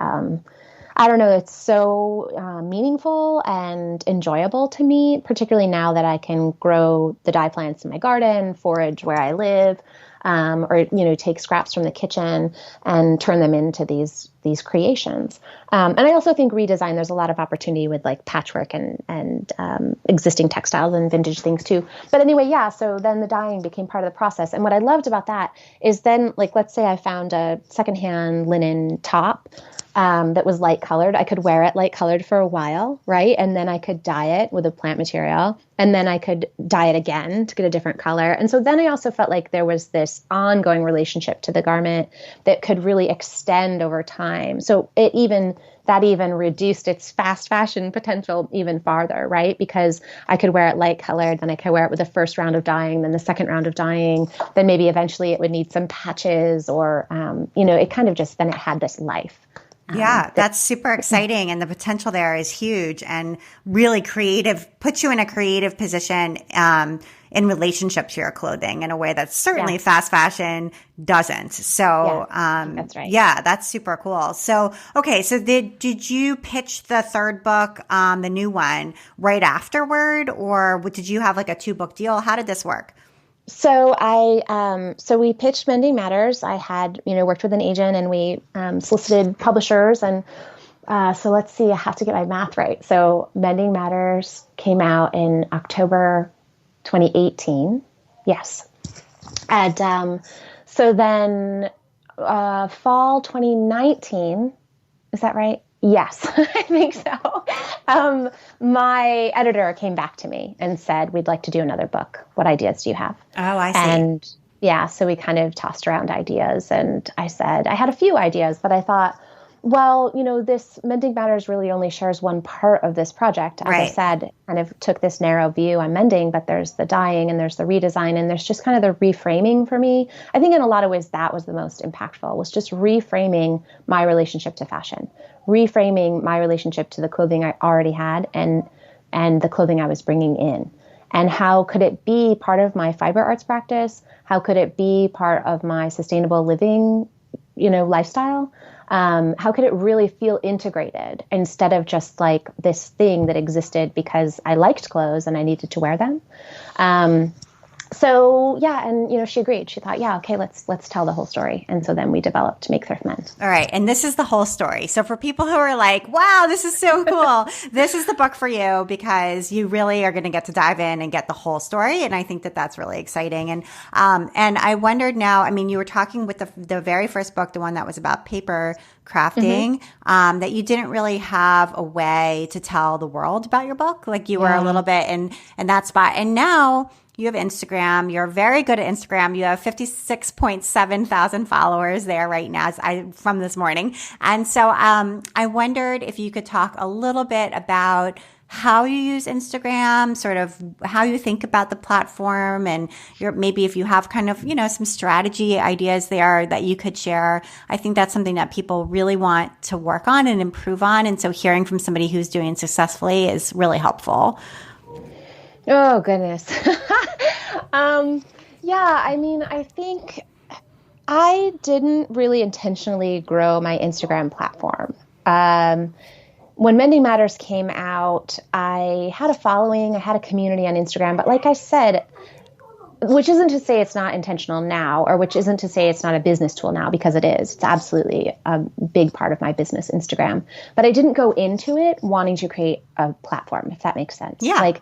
Speaker 2: I don't know, it's so meaningful and enjoyable to me, particularly now that I can grow the dye plants in my garden, forage where I live, or, take scraps from the kitchen and turn them into these creations. And I also think redesign, there's a lot of opportunity with like patchwork and existing textiles and vintage things too. But anyway, yeah, so then the dyeing became part of the process. And what I loved about that is then, like, let's say I found a secondhand linen top that was light colored. I could wear it light colored for a while, right? And then I could dye it with a plant material. And then I could dye it again to get a different color. And so then I also felt like there was this ongoing relationship to the garment that could really extend over time. So that even reduced its fast fashion potential even farther, right? Because I could wear it light colored, then I could wear it with the first round of dyeing, then the second round of dyeing, then maybe eventually it would need some patches or, it kind of just, then it had this life.
Speaker 1: Yeah, that's super exciting. And the potential there is huge and really creative, puts you in a creative position in relationship to your clothing in a way that certainly fast fashion doesn't. So,
Speaker 2: that's right.
Speaker 1: Yeah, that's super cool. So, okay. So did you pitch the third book, the new one, right afterward, or did you have like a 2-book deal? How did this work?
Speaker 2: So so we pitched Mending Matters. I had, worked with an agent and we solicited publishers. And so let's see, I have to get my math right. So Mending Matters came out in October 2018. Yes. And so then fall 2019, is that right? Yes, I think so. My editor came back to me and said, we'd like to do another book. What ideas do you have?
Speaker 1: Oh, I see.
Speaker 2: And yeah, so we kind of tossed around ideas and I said, I had a few ideas, but I thought, well, this Mending Matters really only shares one part of this project. As I said, kind of took this narrow view on mending, but there's the dyeing and there's the redesign and there's just kind of the reframing for me. I think in a lot of ways that was the most impactful, was just reframing my relationship to fashion, reframing my relationship to the clothing I already had and the clothing I was bringing in. And how could it be part of my fiber arts practice? How could it be part of my sustainable living, lifestyle? How could it really feel integrated instead of just like this thing that existed because I liked clothes and I needed to wear them? So yeah, and she agreed. She thought, yeah, okay, let's tell the whole story. And so then we developed Make Thrift Mend.
Speaker 1: All right, and this is the whole story. So for people who are like, wow, this is so cool, this is the book for you because you really are going to get to dive in and get the whole story. And I think that that's really exciting. And I wondered now, I mean, you were talking with the very first book, the one that was about paper crafting, that you didn't really have a way to tell the world about your book. Like you were a little bit in that spot. And now you have Instagram. You're very good at Instagram. You have 56.7 thousand followers there right now from this morning. And so I wondered if you could talk a little bit about how you use Instagram, sort of how you think about the platform, and maybe if you have kind of, some strategy ideas there that you could share. I think that's something that people really want to work on and improve on. And so hearing from somebody who's doing it successfully is really helpful.
Speaker 2: Oh, goodness. Yeah, I mean, I think I didn't really intentionally grow my Instagram platform. When Mending Matters came out, I had a following, I had a community on Instagram, but like I said, which isn't to say it's not intentional now, or which isn't to say it's not a business tool now, because it is. It's absolutely a big part of my business, Instagram. But I didn't go into it wanting to create a platform, if that makes sense.
Speaker 1: Yeah.
Speaker 2: Like,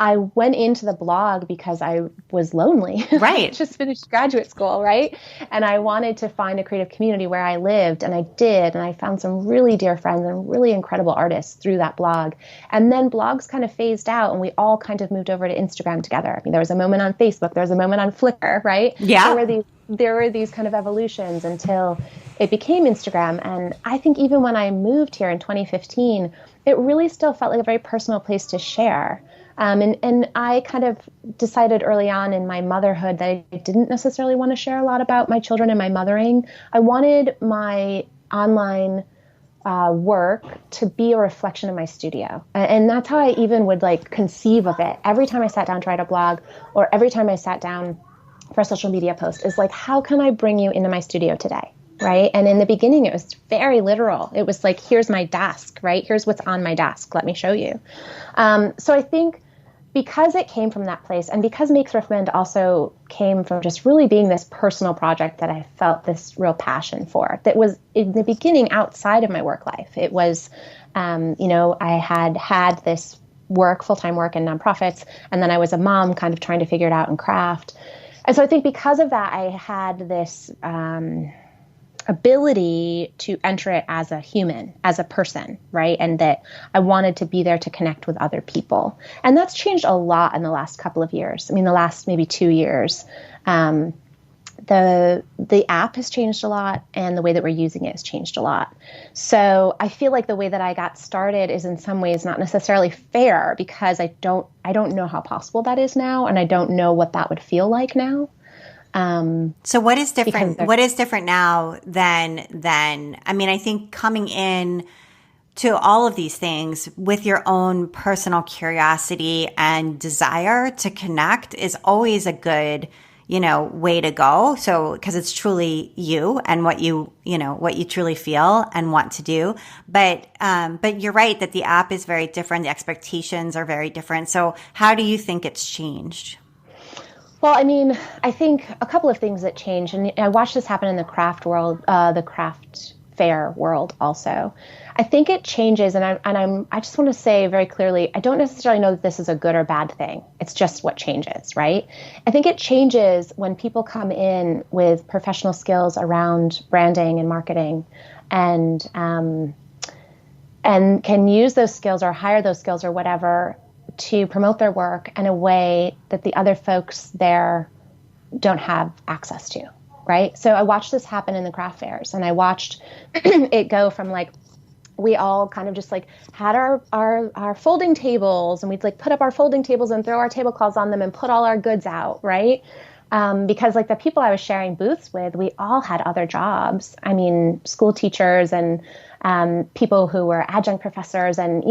Speaker 2: I went into the blog because I was lonely.
Speaker 1: Right.
Speaker 2: I just finished graduate school, right? And I wanted to find a creative community where I lived, and I did. And I found some really dear friends and really incredible artists through that blog. And then blogs kind of phased out, and we all kind of moved over to Instagram together. I mean, there was a moment on Facebook, there was a moment on Flickr, right?
Speaker 1: Yeah.
Speaker 2: There were these kind of evolutions until it became Instagram. And I think even when I moved here in 2015, it really still felt like a very personal place to share. And I kind of decided early on in my motherhood that I didn't necessarily want to share a lot about my children and my mothering. I wanted my online work to be a reflection of my studio. And that's how I even would like conceive of it. Every time I sat down to write a blog or every time I sat down for a social media post is like, how can I bring you into my studio today? Right. And in the beginning, it was very literal. It was like, here's my desk, right? Here's what's on my desk. Let me show you. So I think because it came from that place and because Make Thrift Mend also came from just really being this personal project that I felt this real passion for, that was in the beginning outside of my work life. It was, I had this work, full-time work in nonprofits, and then I was a mom kind of trying to figure it out in craft. And so I think because of that, I had this ability to enter it as a human, as a person, right? And that I wanted to be there to connect with other people. And that's changed a lot in the last couple of years. I mean, the last maybe 2 years. The app has changed a lot and the way that we're using it has changed a lot. So I feel like the way that I got started is in some ways not necessarily fair because I don't know how possible that is now. And I don't know what that would feel like now.
Speaker 1: So what is different? What is different now than I mean, I think coming in to all of these things with your own personal curiosity and desire to connect is always a good, way to go. So, cause it's truly you and what you truly feel and want to do. But you're right that the app is very different. The expectations are very different. So how do you think it's changed?
Speaker 2: Well, I mean, I think a couple of things that change, and I watched this happen in the craft world, the craft fair world also. I think it changes, and I just want to say very clearly, I don't necessarily know that this is a good or bad thing. It's just what changes, right? I think it changes when people come in with professional skills around branding and marketing, and can use those skills or hire those skills or whatever to promote their work in a way that the other folks there don't have access to, right? So I watched this happen in the craft fairs, and I watched it go from like, we all kind of just like had our folding tables, and we'd like put up our folding tables and throw our tablecloths on them and put all our goods out, right? Because like the people I was sharing booths with, we all had other jobs. I mean, school teachers and people who were adjunct professors, and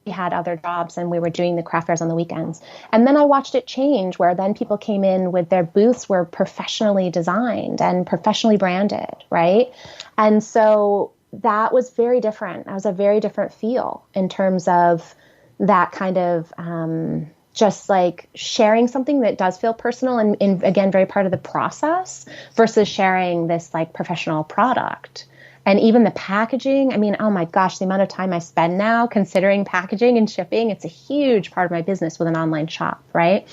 Speaker 2: we had other jobs, and we were doing the craft fairs on the weekends. And then I watched it change, where then people came in with their booths were professionally designed and professionally branded, right? And so that was very different. That was a very different feel in terms of that kind of just like sharing something that does feel personal and again, very part of the process versus sharing this like professional product. And even the packaging, I mean, oh my gosh, the amount of time I spend now considering packaging and shipping, it's a huge part of my business with an online shop, right?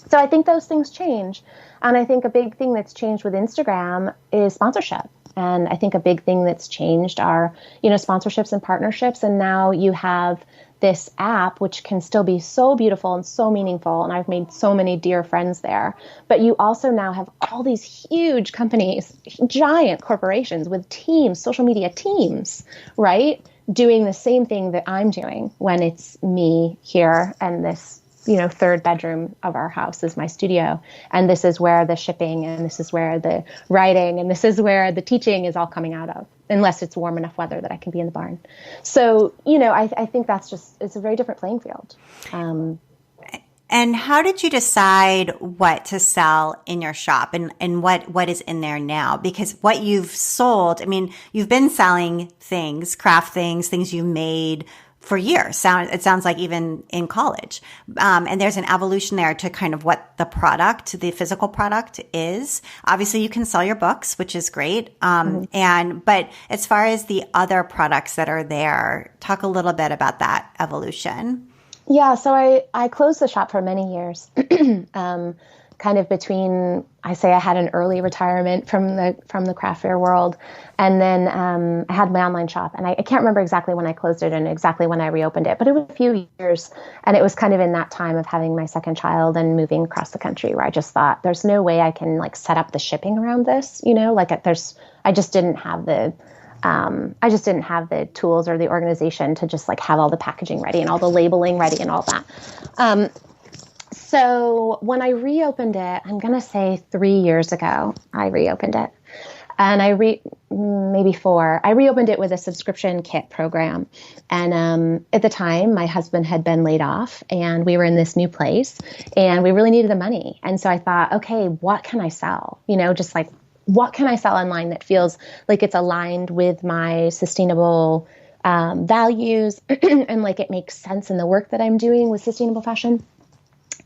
Speaker 2: So I think those things change. And I think a big thing that's changed with Instagram is sponsorship. And I think a big thing that's changed are, sponsorships and partnerships. And now you have this app, which can still be so beautiful and so meaningful. And I've made so many dear friends there. But you also now have all these huge companies, giant corporations with teams, social media teams, right? Doing the same thing that I'm doing when it's me here and this, third bedroom of our house is my studio. And this is where the shipping and this is where the writing and this is where the teaching is all coming out of, unless it's warm enough weather that I can be in the barn. So, I think it's a very different playing field.
Speaker 1: And how did you decide what to sell in your shop and what is in there now? Because what you've sold, I mean, you've been selling things, craft things you've made for years. It sounds like even in college. And there's an evolution there to kind of what the physical product is. Obviously you can sell your books, which is great. But as far as the other products that are there, talk a little bit about that evolution.
Speaker 2: Yeah. So I closed the shop for many years. Kind of between, I say I had an early retirement from the craft fair world. And then I had my online shop, and I can't remember exactly when I closed it and exactly when I reopened it, but it was a few years. And it was kind of in that time of having my second child and moving across the country, where I just thought there's no way I can like set up the shipping around this, I just didn't have the I just didn't have the tools or the organization to just like have all the packaging ready and all the labeling ready and all that. So when I reopened it, I'm going to say 3 years ago, I reopened it. And maybe 4, I reopened it with a subscription kit program. And at the time, my husband had been laid off and we were in this new place and we really needed the money. And so I thought, okay, what can I sell? Just like, what can I sell online that feels like it's aligned with my sustainable values and like it makes sense in the work that I'm doing with sustainable fashion?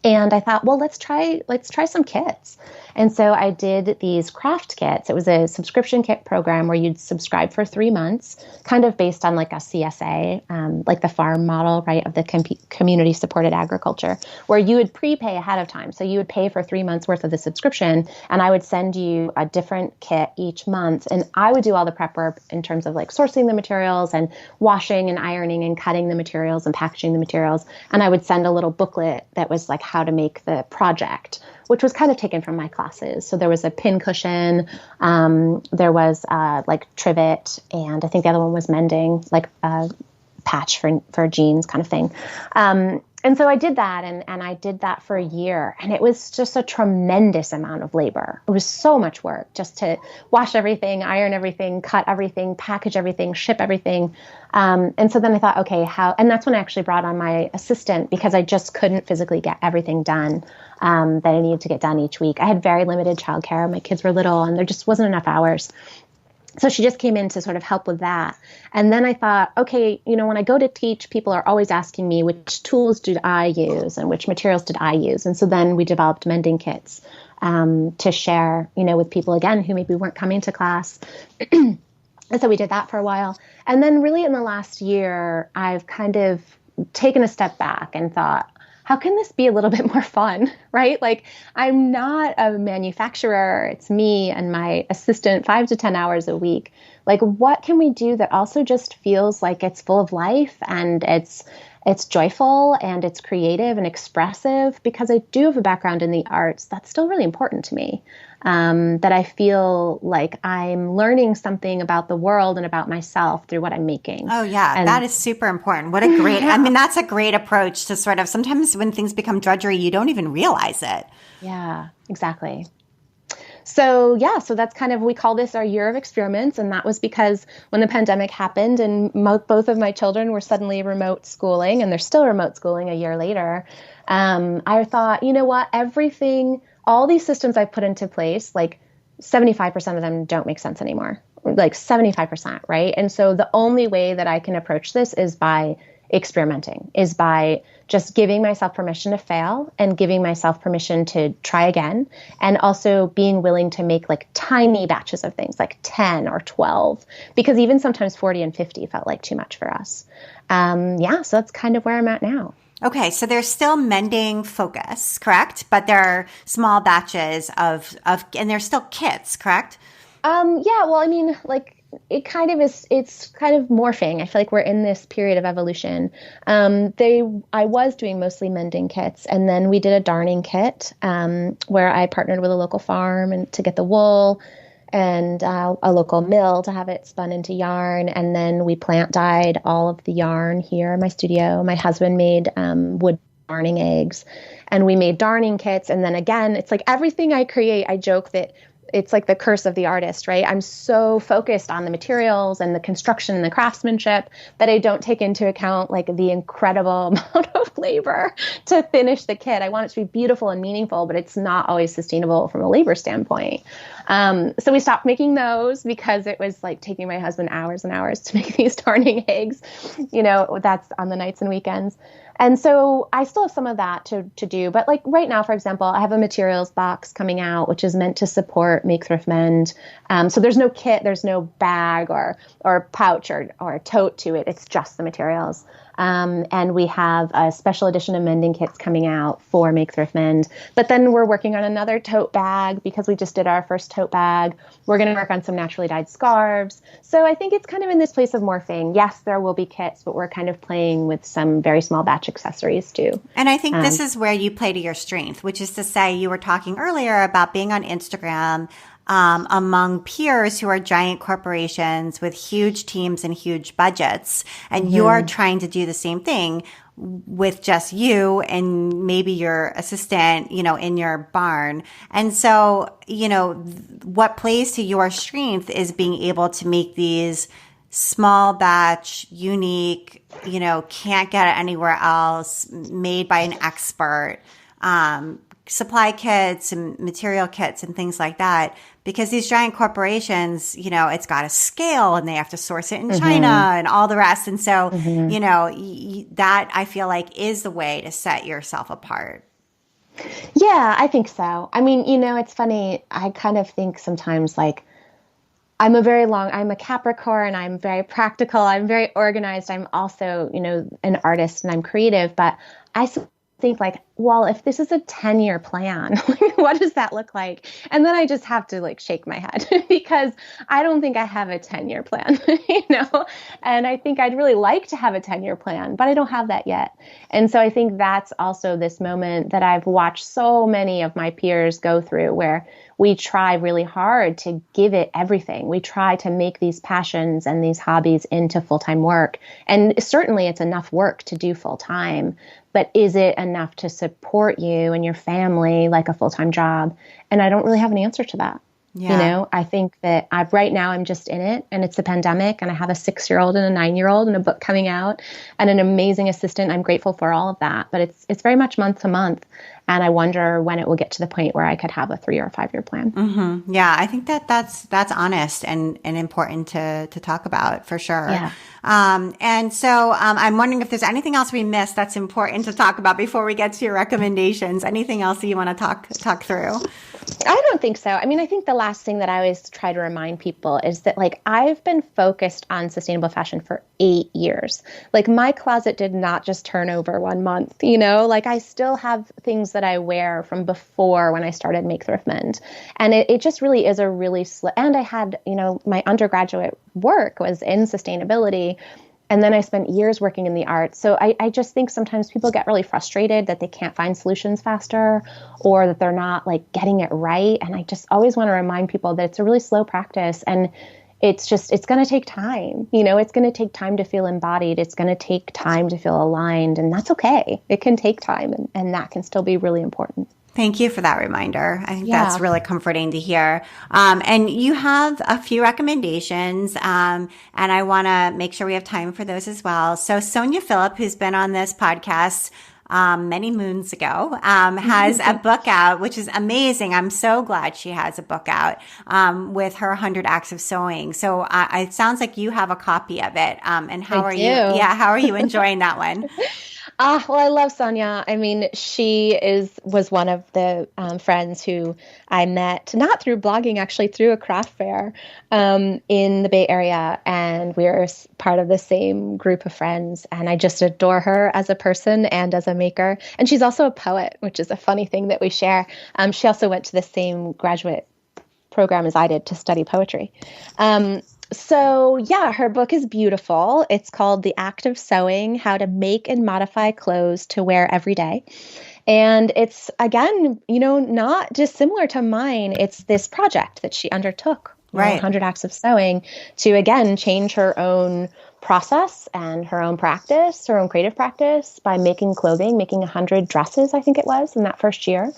Speaker 2: And I thought, well, let's try some kits. And so I did these craft kits. It was a subscription kit program where you'd subscribe for 3 months, kind of based on like a CSA, like the farm model, right, of the community supported agriculture, where you would prepay ahead of time. So you would pay for 3 months worth of the subscription, and I would send you a different kit each month. And I would do all the prep work in terms of like sourcing the materials and washing and ironing and cutting the materials and packaging the materials. And I would send a little booklet that was like how to make the project, which was kind of taken from my classes. So there was a pin cushion, there was like trivet, and I think the other one was mending, like a patch for jeans kind of thing. And so I did that, and I did that for a year, and it was just a tremendous amount of labor. It was so much work just to wash everything, iron everything, cut everything, package everything, ship everything. And so then I thought, okay, and that's when I actually brought on my assistant because I just couldn't physically get everything done that I needed to get done each week. I had very limited childcare. My kids were little, and there just wasn't enough hours. So she just came in to sort of help with that. And then I thought, okay, when I go to teach, people are always asking me which tools did I use and which materials did I use. And so then we developed mending kits to share, with people, again, who maybe weren't coming to class. And so we did that for a while. And then really in the last year, I've kind of taken a step back and thought, how can this be a little bit more fun, right? Like, I'm not a manufacturer. It's me and my assistant 5 to 10 hours a week. Like, what can we do that also just feels like it's full of life and it's joyful and it's creative and expressive? Because I do have a background in the arts. That's still really important to me. That I feel like I'm learning something about the world and about myself through what I'm making.
Speaker 1: Oh, yeah. That is super important. What a great, that's a great approach to sort of, sometimes when things become drudgery, you don't even realize it.
Speaker 2: Yeah, exactly. So that's kind of, we call this our year of experiments. And that was because when the pandemic happened and both of my children were suddenly remote schooling, and they're still remote schooling a year later, I thought, you know what, all these systems I've put into place, like 75% of them don't make sense anymore, like 75%, right? And so the only way that I can approach this is by experimenting, is by just giving myself permission to fail and giving myself permission to try again. And also being willing to make like tiny batches of things, like 10 or 12, because even sometimes 40 and 50 felt like too much for us. So that's kind of where I'm at now.
Speaker 1: Okay, so there's still mending focus, correct? But there are small batches of and there's still kits, correct?
Speaker 2: Well, I mean, like, it's kind of morphing. I feel like we're in this period of evolution. I was doing mostly mending kits, and then we did a darning kit, where I partnered with a local farm and to get the wool, and a local mill to have it spun into yarn. And then we plant dyed all of the yarn here in my studio. My husband made wood darning eggs, and we made darning kits. And then again, it's like everything I create, I joke that it's like the curse of the artist, right? I'm so focused on the materials and the construction and the craftsmanship that I don't take into account like the incredible amount of labor to finish the kit. I want it to be beautiful and meaningful, but it's not always sustainable from a labor standpoint. So we stopped making those because it was like taking my husband hours and hours to make these darning eggs. That's on the nights and weekends. And so I still have some of that to do. But like right now, for example, I have a materials box coming out, which is meant to support Make Thrift Mend. So there's no kit, there's no bag or pouch or a tote to it. It's just the materials. And we have a special edition of mending kits coming out for Make Thrift Mend. But then we're working on another tote bag because we just did our first tote bag. We're going to work on some naturally dyed scarves. So I think it's kind of in this place of morphing. Yes, there will be kits, but we're kind of playing with some very small batch accessories too.
Speaker 1: And I think this is where you play to your strength, which is to say, you were talking earlier about being on Instagram, among peers who are giant corporations with huge teams and huge budgets. And you're trying to do the same thing with just you and maybe your assistant, in your barn. And so, what plays to your strength is being able to make these small batch, unique, can't get it anywhere else, made by an expert, supply kits and material kits and things like that. Because these giant corporations, it's got to scale and they have to source it in China and all the rest. And so, that I feel like is the way to set yourself apart.
Speaker 2: Yeah, I think so. I mean, it's funny. I kind of think sometimes like I'm a Capricorn. I'm very practical. I'm very organized. I'm also, an artist and I'm creative, but I think like, well, if this is a 10-year plan, what does that look like? And then I just have to like shake my head because I don't think I have a 10-year plan, and I think I'd really like to have a 10-year plan, but I don't have that yet. And so I think that's also this moment that I've watched so many of my peers go through where we try really hard to give it everything. We try to make these passions and these hobbies into full-time work. And certainly it's enough work to do full-time, but is it enough to support you and your family like a full-time job? And I don't really have an answer to that. Yeah. I think that right now I'm just in it, and it's a pandemic, and I have a 6-year-old and a 9-year-old and a book coming out and an amazing assistant. I'm grateful for all of that, but it's very much month to month. And I wonder when it will get to the point where I could have a 3 or 5 year plan.
Speaker 1: Mm-hmm. Yeah, I think that's honest and important to talk about for sure.
Speaker 2: Yeah.
Speaker 1: And so I'm wondering if there's anything else we missed that's important to talk about before we get to your recommendations. Anything else that you want to talk through?
Speaker 2: I don't think so. I mean, I think the last thing that I always try to remind people is that like I've been focused on sustainable fashion for 8 years. Like my closet did not just turn over 1 month, like I still have things that I wear from before when I started Make Thrift Mend. And it just really is a really and I had, my undergraduate work was in sustainability. And then I spent years working in the arts. So I just think sometimes people get really frustrated that they can't find solutions faster or that they're not like getting it right. And I just always want to remind people that it's a really slow practice, and it's going to take time. It's going to take time to feel embodied. It's going to take time to feel aligned, and that's okay. It can take time, and that can still be really important.
Speaker 1: Thank you for that reminder. I think that's really comforting to hear. And you have a few recommendations, and I want to make sure we have time for those as well. So Sonia Phillip, who's been on this podcast many moons ago, has a book out, which is amazing. I'm so glad she has a book out with her 100 Acts of Sewing. So it sounds like you have a copy of it. And how are you? Yeah, how are you enjoying that one?
Speaker 2: Well, I love Sonia. I mean, she was one of the friends who I met, not through blogging, actually through a craft fair in the Bay Area. And we're part of the same group of friends. And I just adore her as a person and as a maker. And she's also a poet, which is a funny thing that we share. She also went to the same graduate program as I did to study poetry. So yeah, her book is beautiful. It's called The Act of Sewing: How to Make and Modify Clothes to Wear Every Day. And it's, again, not dissimilar to mine. It's this project that she undertook,
Speaker 1: right,
Speaker 2: 100 Acts of Sewing, to, again, change her own process and her own practice, her own creative practice, by making clothing, making 100 dresses, I think it was, in that first year.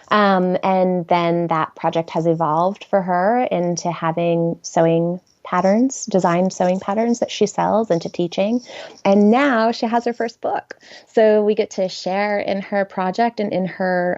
Speaker 2: And then that project has evolved for her into having sewing patterns, designed sewing patterns that she sells, into teaching. And now she has her first book. So we get to share in her project and in her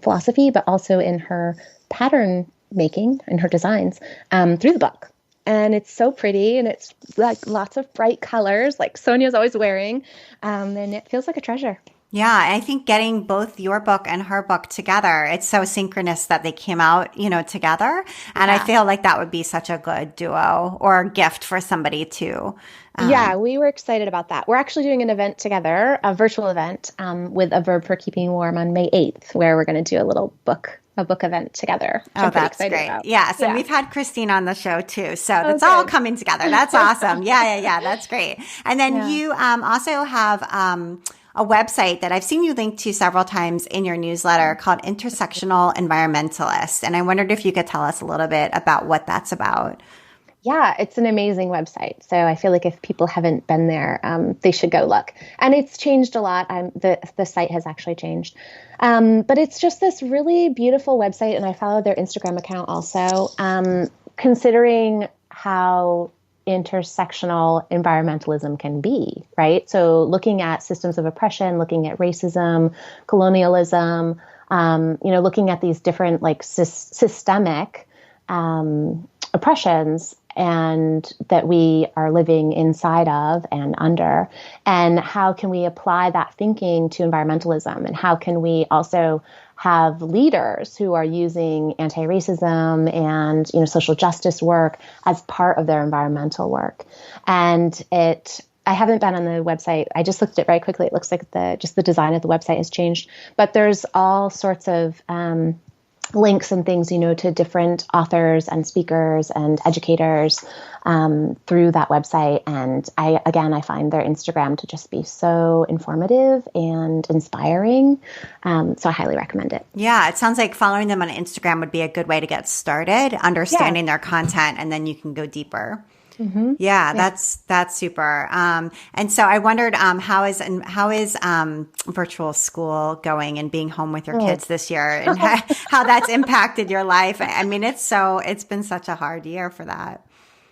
Speaker 2: philosophy, but also in her pattern making and her designs through the book. And it's so pretty, and it's like lots of bright colors like Sonia's always wearing. And it feels like a treasure.
Speaker 1: Yeah, I think getting both your book and her book together, it's so synchronous that they came out, together. And I feel like that would be such a good duo or gift for somebody too.
Speaker 2: Yeah, we were excited about that. We're actually doing an event together, a virtual event with A Verb for Keeping Warm on May 8th, where we're going to do a little book event together.
Speaker 1: Oh, that's great. About. Yeah. So we've had Christine on the show too. So that's all coming together. That's awesome. Yeah. That's great. And then you also have a website that I've seen you link to several times in your newsletter called Intersectional Environmentalist. And I wondered if you could tell us a little bit about what that's about.
Speaker 2: Yeah, it's an amazing website. So I feel like if people haven't been there, they should go look. And it's changed a lot. The site has actually changed. But it's just this really beautiful website. And I follow their Instagram account also, considering how intersectional environmentalism can be, right? So looking at systems of oppression, looking at racism, colonialism, looking at these different like systemic oppressions and that we are living inside of and under, and how can we apply that thinking to environmentalism, and how can we also have leaders who are using anti-racism and social justice work as part of their environmental work. And I haven't been on the website. I just looked at it very quickly. It looks like the design of the website has changed, but there's all sorts of links and things, to different authors and speakers and educators through that website. And I find their Instagram to just be so informative and inspiring. So I highly recommend it. Yeah.
Speaker 1: It sounds like following them on Instagram would be a good way to get started, understanding their content, and then you can go deeper. Mm-hmm. Yeah, that's super. And so I wondered, how is virtual school going and being home with your kids this year, and how that's impacted your life? I mean, it's been such a hard year for that.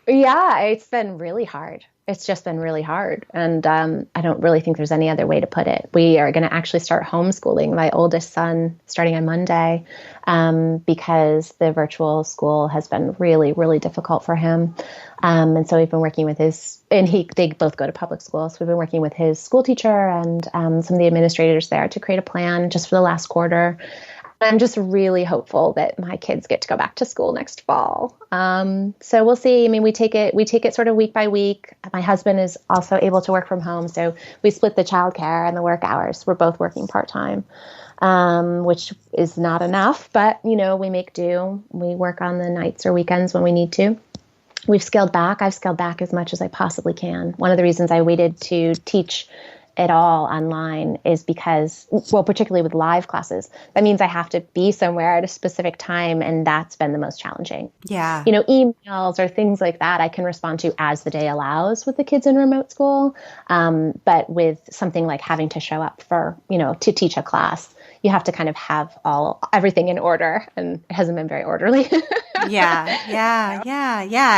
Speaker 2: Yeah, it's been really hard. It's just been really hard. And I don't really think there's any other way to put it. We are going to actually start homeschooling my oldest son starting on Monday because the virtual school has been really, really difficult for him. And so we've been working with they both go to public school. So we've been working with his school teacher and some of the administrators there to create a plan just for the last quarter. I'm just really hopeful that my kids get to go back to school next fall. So we'll see. I mean, we take it sort of week by week. My husband is also able to work from home, so we split the childcare and the work hours. We're both working part-time, which is not enough, but we make do. We work on the nights or weekends when we need to. We've scaled back. I've scaled back as much as I possibly can. One of the reasons I waited to teach at all online is because, particularly with live classes, that means I have to be somewhere at a specific time. And that's been the most challenging.
Speaker 1: Yeah.
Speaker 2: Emails or things like that, I can respond to as the day allows with the kids in remote school. But with something like having to show up to teach a class, you have to kind of have everything in order, and it hasn't been very orderly.
Speaker 1: Yeah.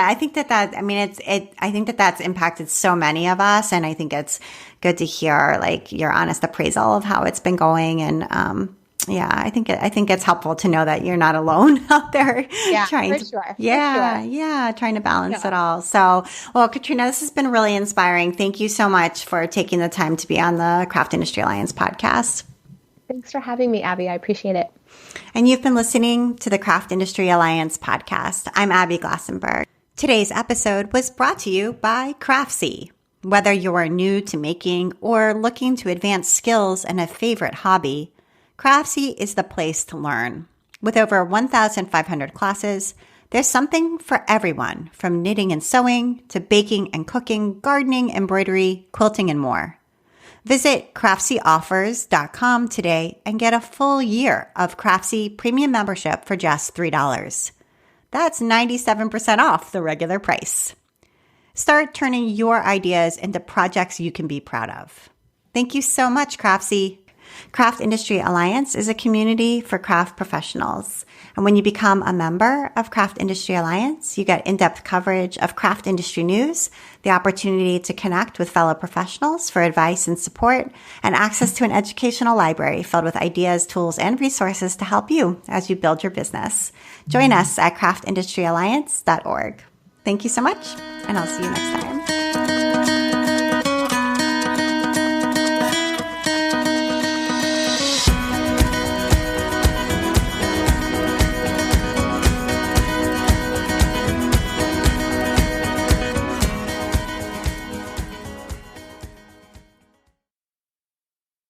Speaker 1: I think I think that's impacted so many of us, and I think it's good to hear like your honest appraisal of how it's been going. And I think it's helpful to know that you're not alone out there trying to balance it all. So, well, Katrina, this has been really inspiring. Thank you so much for taking the time to be on the Craft Industry Alliance podcast.
Speaker 2: Thanks for having me, Abby. I appreciate it.
Speaker 1: And you've been listening to the Craft Industry Alliance podcast. I'm Abby Glassenberg. Today's episode was brought to you by Craftsy. Whether you're new to making or looking to advance skills in a favorite hobby, Craftsy is the place to learn. With over 1,500 classes, there's something for everyone, from knitting and sewing to baking and cooking, gardening, embroidery, quilting, and more. Visit CraftsyOffers.com today and get a full year of Craftsy premium membership for just $3. That's 97% off the regular price. Start turning your ideas into projects you can be proud of. Thank you so much, Craftsy. Craft Industry Alliance is a community for craft professionals. And when you become a member of Craft Industry Alliance, you get in-depth coverage of craft industry news, the opportunity to connect with fellow professionals for advice and support, and access to an educational library filled with ideas, tools, and resources to help you as you build your business. Join us at craftindustryalliance.org. Thank you so much, and I'll see you next time.